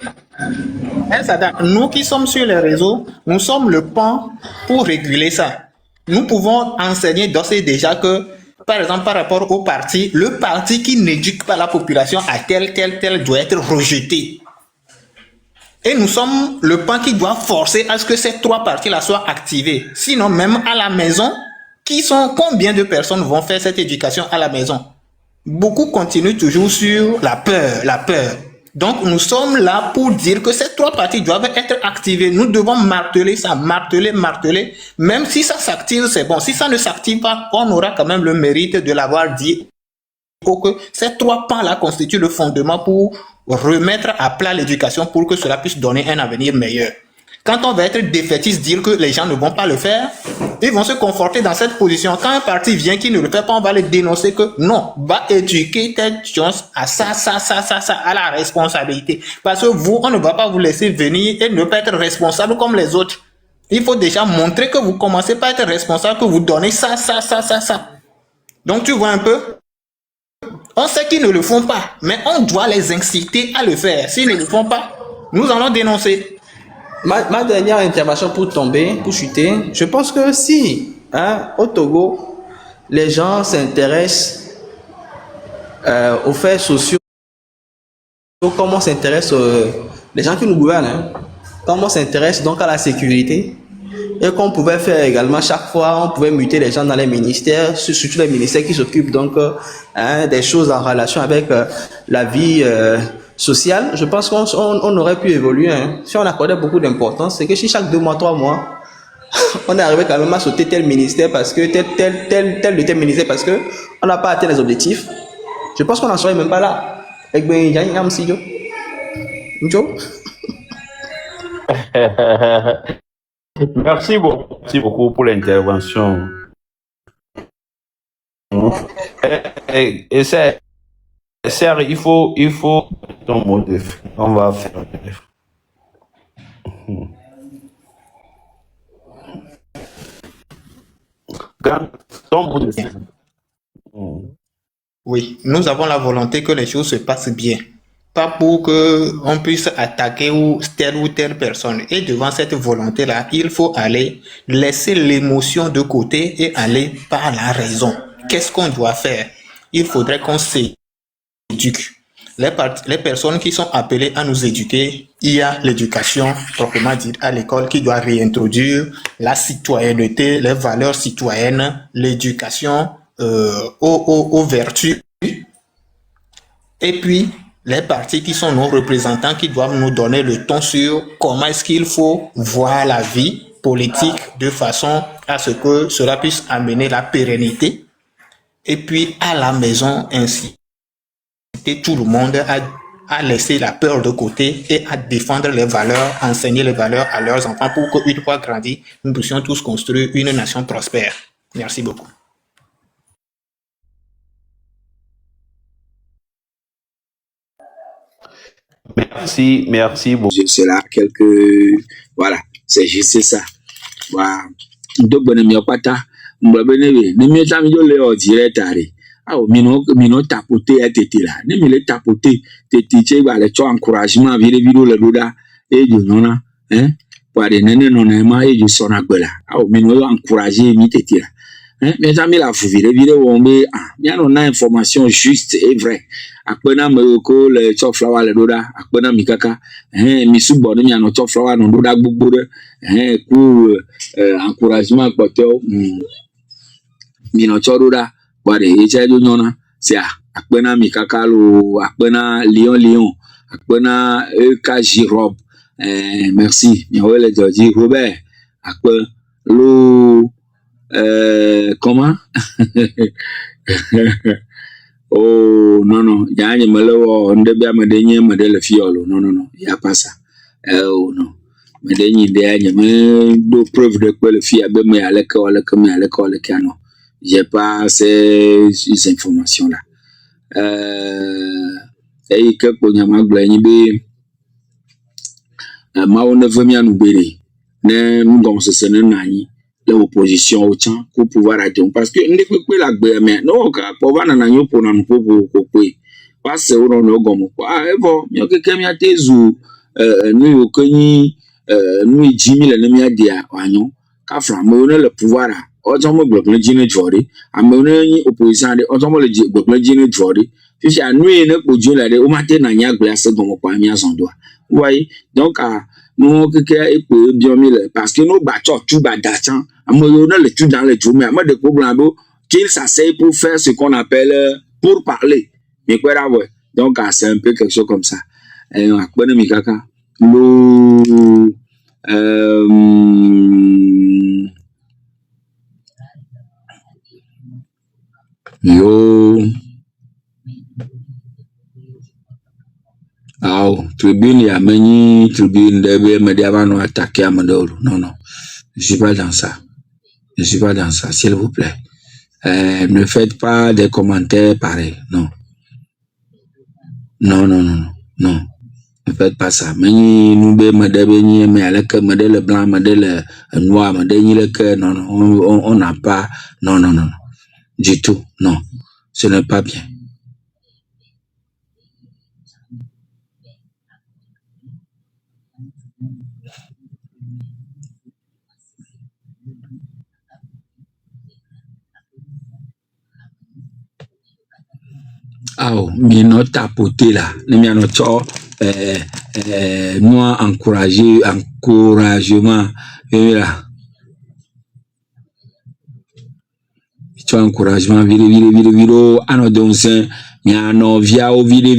Nous qui sommes sur les réseaux, nous sommes le pan pour réguler ça. Nous pouvons enseigner d'ores et déjà que, par exemple, par rapport au parti, le parti qui n'éduque pas la population à tel doit être rejeté. Et nous sommes le pan qui doit forcer à ce que ces 3 parties-là soient activées. Sinon, même à la maison, combien de personnes vont faire cette éducation à la maison? Beaucoup continuent toujours sur la peur. Donc, nous sommes là pour dire que ces 3 parties doivent être activées. Nous devons marteler ça, marteler. Même si ça s'active, c'est bon. Si ça ne s'active pas, on aura quand même le mérite de l'avoir dit. Pour que ces 3 pans-là constituent le fondement pour remettre à plat l'éducation pour que cela puisse donner un avenir meilleur. Quand on va être défaitiste, dire que les gens ne vont pas le faire, ils vont se conforter dans cette position. Quand un parti vient qui ne le fait pas, on va les dénoncer que non, va éduquer telle chose à ça, à la responsabilité. Parce que vous, on ne va pas vous laisser venir et ne pas être responsable comme les autres. Il faut déjà montrer que vous commencez par être responsable, que vous donnez ça. Donc tu vois un peu, on sait qu'ils ne le font pas, mais on doit les inciter à le faire. S'ils ne le font pas, nous allons dénoncer. Ma dernière intervention pour chuter, je pense que si, au Togo, les gens s'intéressent aux faits sociaux, comme on s'intéresse, les gens qui nous gouvernent, comme on s'intéresse donc à la sécurité, et qu'on pouvait faire également chaque fois, on pouvait muter les gens dans les ministères, surtout les ministères qui s'occupent donc des choses en relation avec la vie sociale. Je pense qu'on aurait pu évoluer si on accordait beaucoup d'importance. C'est que si chaque 2 mois, 3 mois, on est arrivé quand même à sauter tel ministère parce que tel ministère parce que on n'a pas atteint les objectifs. Je pense qu'on n'en serait même pas là. Merci beaucoup pour l'intervention. Et c'est, il faut ton mot de fin. On va faire ton mot de fin. Oui, nous avons la volonté que les choses se passent bien. pas pour qu'on puisse attaquer ou telle personne. Et devant cette volonté-là, il faut aller laisser l'émotion de côté et aller par la raison. Qu'est-ce qu'on doit faire? Il faudrait qu'on s'éduque. Les personnes qui sont appelées à nous éduquer, il y a l'éducation proprement dite à l'école qui doit réintroduire la citoyenneté, les valeurs citoyennes, l'éducation aux vertus. Et puis, les partis qui sont nos représentants qui doivent nous donner le ton sur comment est-ce qu'il faut voir la vie politique de façon à ce que cela puisse amener la pérennité. Et puis, à la maison, inciter tout le monde à laisser la peur de côté et à défendre les valeurs, enseigner les valeurs à leurs enfants pour qu'une fois grandis, nous puissions tous construire une nation prospère. Merci beaucoup. Merci beaucoup. C'est là quelques... Voilà, c'est juste ça. Voilà. Donc, bon, il n'y a pas de... Ah, mino tapoter à tété là. Ne me le tapoter, tété, tu vas le encouragement, vire le roda, et du nona, hein, pour aller non, et du son là. Ah, mino encourager, mi tété là. Hein, mes amis là, vous vire, on met, bien on a information juste et vraie. Après, me ko le flower le roda, après, mikaka, hein, mi subo, mi ano flower, non roda, bouboure, hein, pour, encouragement, quoi, mino roda. Bade echa do nyona sia akpena mikakalo akpena lion akpena kaji rob merci miawele Georgie Robert akpe lo comment oh non yanye melewo ndebia medenye medele fiolo non y a pas ça oh non medenye de yanye me do preuve de que le fia be me aleke kano. J'ai pas ces informations-là. Et que pour nous, on ne veut bien nous bénir. Nous avons ce l'opposition au temps pour pouvoir atteindre. Parce que nous ne pouvons pas la bénir. Mais non, pour voir nous pour nous parce que nous avons gomme. Ah, bon, il y a quelqu'un qui a été zou. Nous connu nous Jimmy le nomia dia wanyo. Car flammo le pouvoir. Autrement, le gene jori, à mon opposition, autrement le gene jori. Si à nuit, ne peut jouer là, au matin, n'a rien glace dans mon poignet à son doigt. Oui, donc, nous, quelqu'un est bien mille, parce que nous battons tout bas d'attend, à mon le tout dans le jour, mais à moi de problème, qu'il s'asseye pour faire ce qu'on appelle, pour parler. Mais quoi, là, ouais. Donc, c'est un peu quelque chose comme ça. Et on a quoi de mikaka? Yo, tribune, il y a many tribune de Mediavano attaqué à Mandoro. Non, je suis pas dans ça. Je suis pas dans ça, s'il vous plaît. Ne faites pas des commentaires pareils. Non. Ne faites pas ça. Many nous be Medabeni, mais avec modèle blanc, modèle noir, modèle que non, on n'a pas. Non. Du tout, non. Ce n'est pas bien. Mino tapoter là. Nous avons nous encouragement. Et là. Tu encouragement vire ano donc nyano via o vire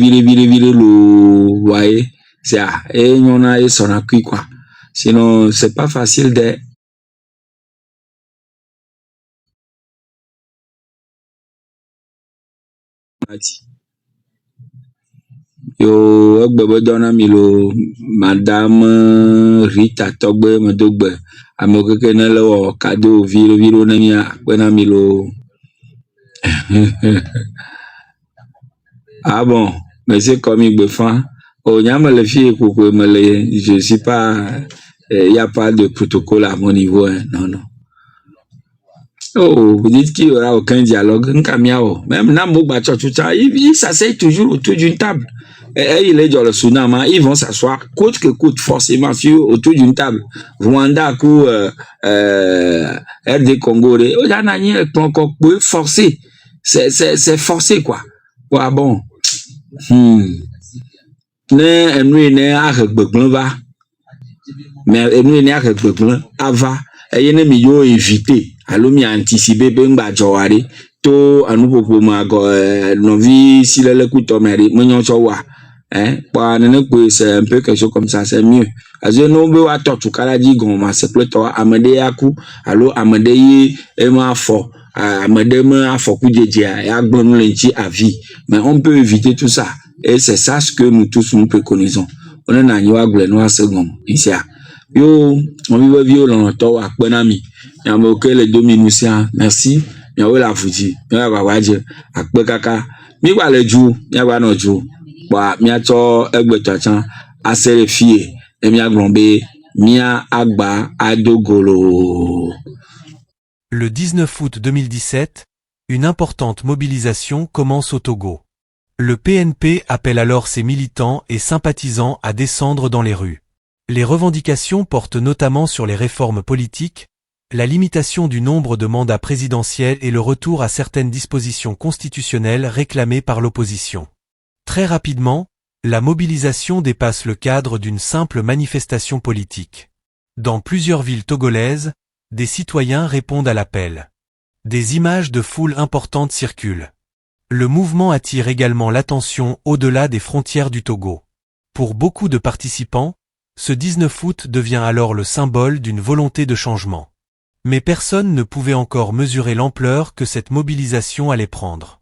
lo voyez c'est et on a son acquis quoi sinon c'est pas facile de yo ogbe dona milo madame Rita Togbe Modogbe amokeke na lo cadeau vire na mia kwena milo. Ah bon, mais c'est comme il me fait. Oh, il y a le fille je suis pas, il n'y a pas de protocole à mon niveau, hein. Non. Oh, vous dites qu'il n'y aura aucun dialogue, même il s'asseye toujours autour d'une table. il est dans le Sudan, ils vont s'asseoir coûte que coûte forcément autour d'une table. Rwanda, RD Congo, encore forcé. C'est forcé, quoi. Ouais, bon. Mais nous, ava, et il y a évité, alors mi anticipé, ben, jawari, to, anu popo ma go, novi, si le coup tomeri, mon chowa, hein, pas c'est un peu quelque chose comme ça, c'est mieux. As you know, we are taught to Kaladi Goma, c'est plutôt Amadeyaku, alors Amadeyi, Emma for, Amadema for Kudeja, et Agbon Lenchi à vie. Mais on peut éviter tout ça. Et c'est ça ce que nous tous nous préconisons. On a un yoa glenois second, ici. Yo, on vive violent, toi, à Benami. Il y a moqué les dominiciens, merci. Il y a la fouti, il y a Wawadje, à Bekaka. Mi wa le jou, mi wa no jou. Wa mi a to egbetachan, assez les filles, et mi a glombe, mi a agba adogolo. Le 19 août 2017, une importante mobilisation commence au Togo. Le PNP appelle alors ses militants et sympathisants à descendre dans les rues. Les revendications portent notamment sur les réformes politiques, la limitation du nombre de mandats présidentiels et le retour à certaines dispositions constitutionnelles réclamées par l'opposition. Très rapidement, la mobilisation dépasse le cadre d'une simple manifestation politique. Dans plusieurs villes togolaises, des citoyens répondent à l'appel. Des images de foules importantes circulent. Le mouvement attire également l'attention au-delà des frontières du Togo. Pour beaucoup de participants, ce 19 août devient alors le symbole d'une volonté de changement. Mais personne ne pouvait encore mesurer l'ampleur que cette mobilisation allait prendre.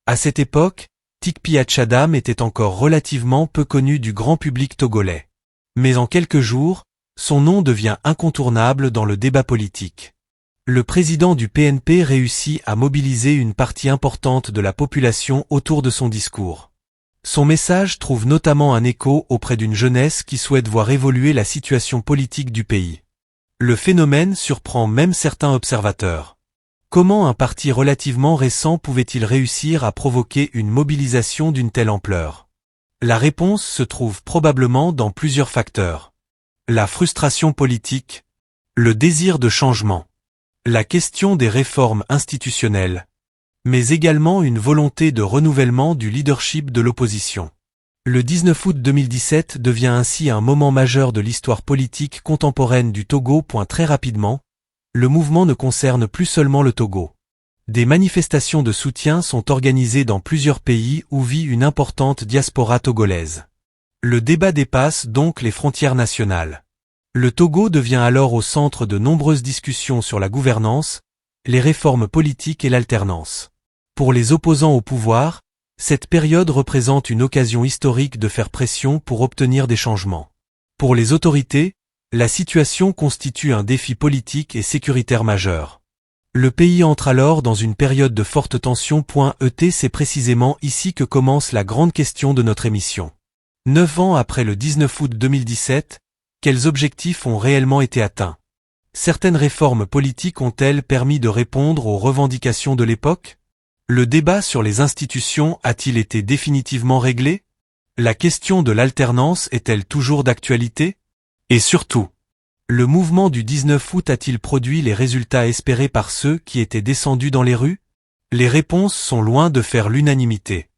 À cette époque, Tikpi Achadam était encore relativement peu connu du grand public togolais. Mais en quelques jours, son nom devient incontournable dans le débat politique. Le président du PNP réussit à mobiliser une partie importante de la population autour de son discours. Son message trouve notamment un écho auprès d'une jeunesse qui souhaite voir évoluer la situation politique du pays. Le phénomène surprend même certains observateurs. Comment un parti relativement récent pouvait-il réussir à provoquer une mobilisation d'une telle ampleur? La réponse se trouve probablement dans plusieurs facteurs. La frustration politique, le désir de changement, la question des réformes institutionnelles, mais également une volonté de renouvellement du leadership de l'opposition. Le 19 août 2017 devient ainsi un moment majeur de l'histoire politique contemporaine du Togo. Très rapidement, le mouvement ne concerne plus seulement le Togo. Des manifestations de soutien sont organisées dans plusieurs pays où vit une importante diaspora togolaise. Le débat dépasse donc les frontières nationales. Le Togo devient alors au centre de nombreuses discussions sur la gouvernance, les réformes politiques et l'alternance. Pour les opposants au pouvoir, cette période représente une occasion historique de faire pression pour obtenir des changements. Pour les autorités, la situation constitue un défi politique et sécuritaire majeur. Le pays entre alors dans une période de forte tension. C'est précisément ici que commence la grande question de notre émission. 9 ans après le 19 août 2017, quels objectifs ont réellement été atteints? Certaines réformes politiques ont-elles permis de répondre aux revendications de l'époque? Le débat sur les institutions a-t-il été définitivement réglé? La question de l'alternance est-elle toujours d'actualité? Et surtout, le mouvement du 19 août a-t-il produit les résultats espérés par ceux qui étaient descendus dans les rues? Les réponses sont loin de faire l'unanimité.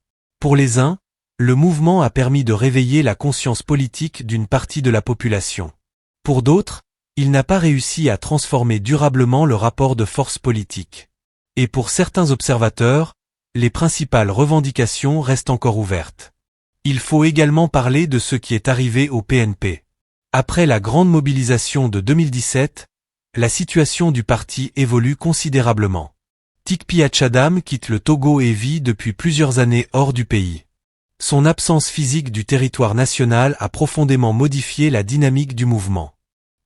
Pour les uns, le mouvement a permis de réveiller la conscience politique d'une partie de la population. Pour d'autres, il n'a pas réussi à transformer durablement le rapport de force politique. Et pour certains observateurs, les principales revendications restent encore ouvertes. Il faut également parler de ce qui est arrivé au PNP. Après la grande mobilisation de 2017, la situation du parti évolue considérablement. Tikpi Achadam quitte le Togo et vit depuis plusieurs années hors du pays. Son absence physique du territoire national a profondément modifié la dynamique du mouvement.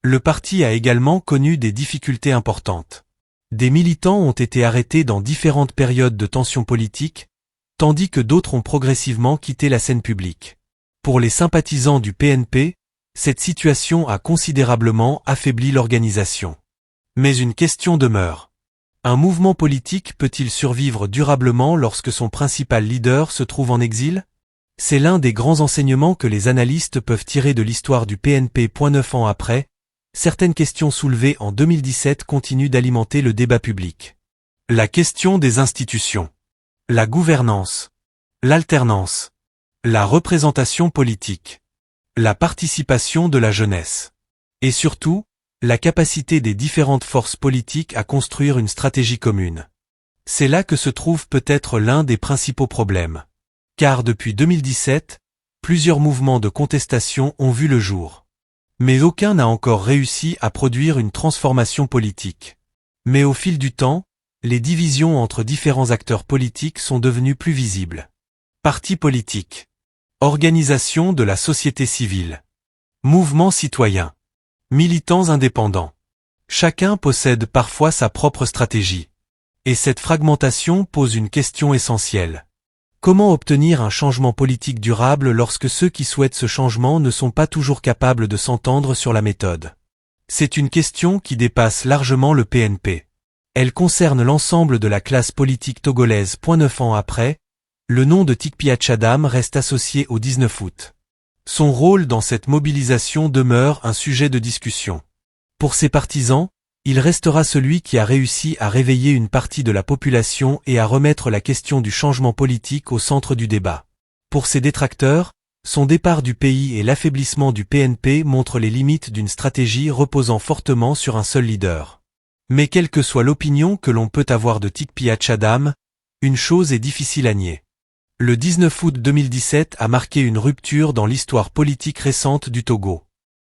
Le parti a également connu des difficultés importantes. Des militants ont été arrêtés dans différentes périodes de tensions politiques, tandis que d'autres ont progressivement quitté la scène publique. Pour les sympathisants du PNP, cette situation a considérablement affaibli l'organisation. Mais une question demeure. Un mouvement politique peut-il survivre durablement lorsque son principal leader se trouve en exil? C'est l'un des grands enseignements que les analystes peuvent tirer de l'histoire du PNP. 9 ans après, certaines questions soulevées en 2017 continuent d'alimenter le débat public. La question des institutions, la gouvernance, l'alternance, la représentation politique, la participation de la jeunesse, et surtout, la capacité des différentes forces politiques à construire une stratégie commune. C'est là que se trouve peut-être l'un des principaux problèmes. Car depuis 2017, plusieurs mouvements de contestation ont vu le jour. Mais aucun n'a encore réussi à produire une transformation politique. Mais au fil du temps, les divisions entre différents acteurs politiques sont devenues plus visibles. Partis politiques, organisations de la société civile, mouvements citoyens, militants indépendants. Chacun possède parfois sa propre stratégie. Et cette fragmentation pose une question essentielle. Comment obtenir un changement politique durable lorsque ceux qui souhaitent ce changement ne sont pas toujours capables de s'entendre sur la méthode? C'est une question qui dépasse largement le PNP. Elle concerne l'ensemble de la classe politique togolaise. 9 ans après, le nom de Tikpi Achadam reste associé au 19 août. Son rôle dans cette mobilisation demeure un sujet de discussion. Pour ses partisans, il restera celui qui a réussi à réveiller une partie de la population et à remettre la question du changement politique au centre du débat. Pour ses détracteurs, son départ du pays et l'affaiblissement du PNP montrent les limites d'une stratégie reposant fortement sur un seul leader. Mais quelle que soit l'opinion que l'on peut avoir de Tikpi Achadam, une chose est difficile à nier. Le 19 août 2017 a marqué une rupture dans l'histoire politique récente du Togo.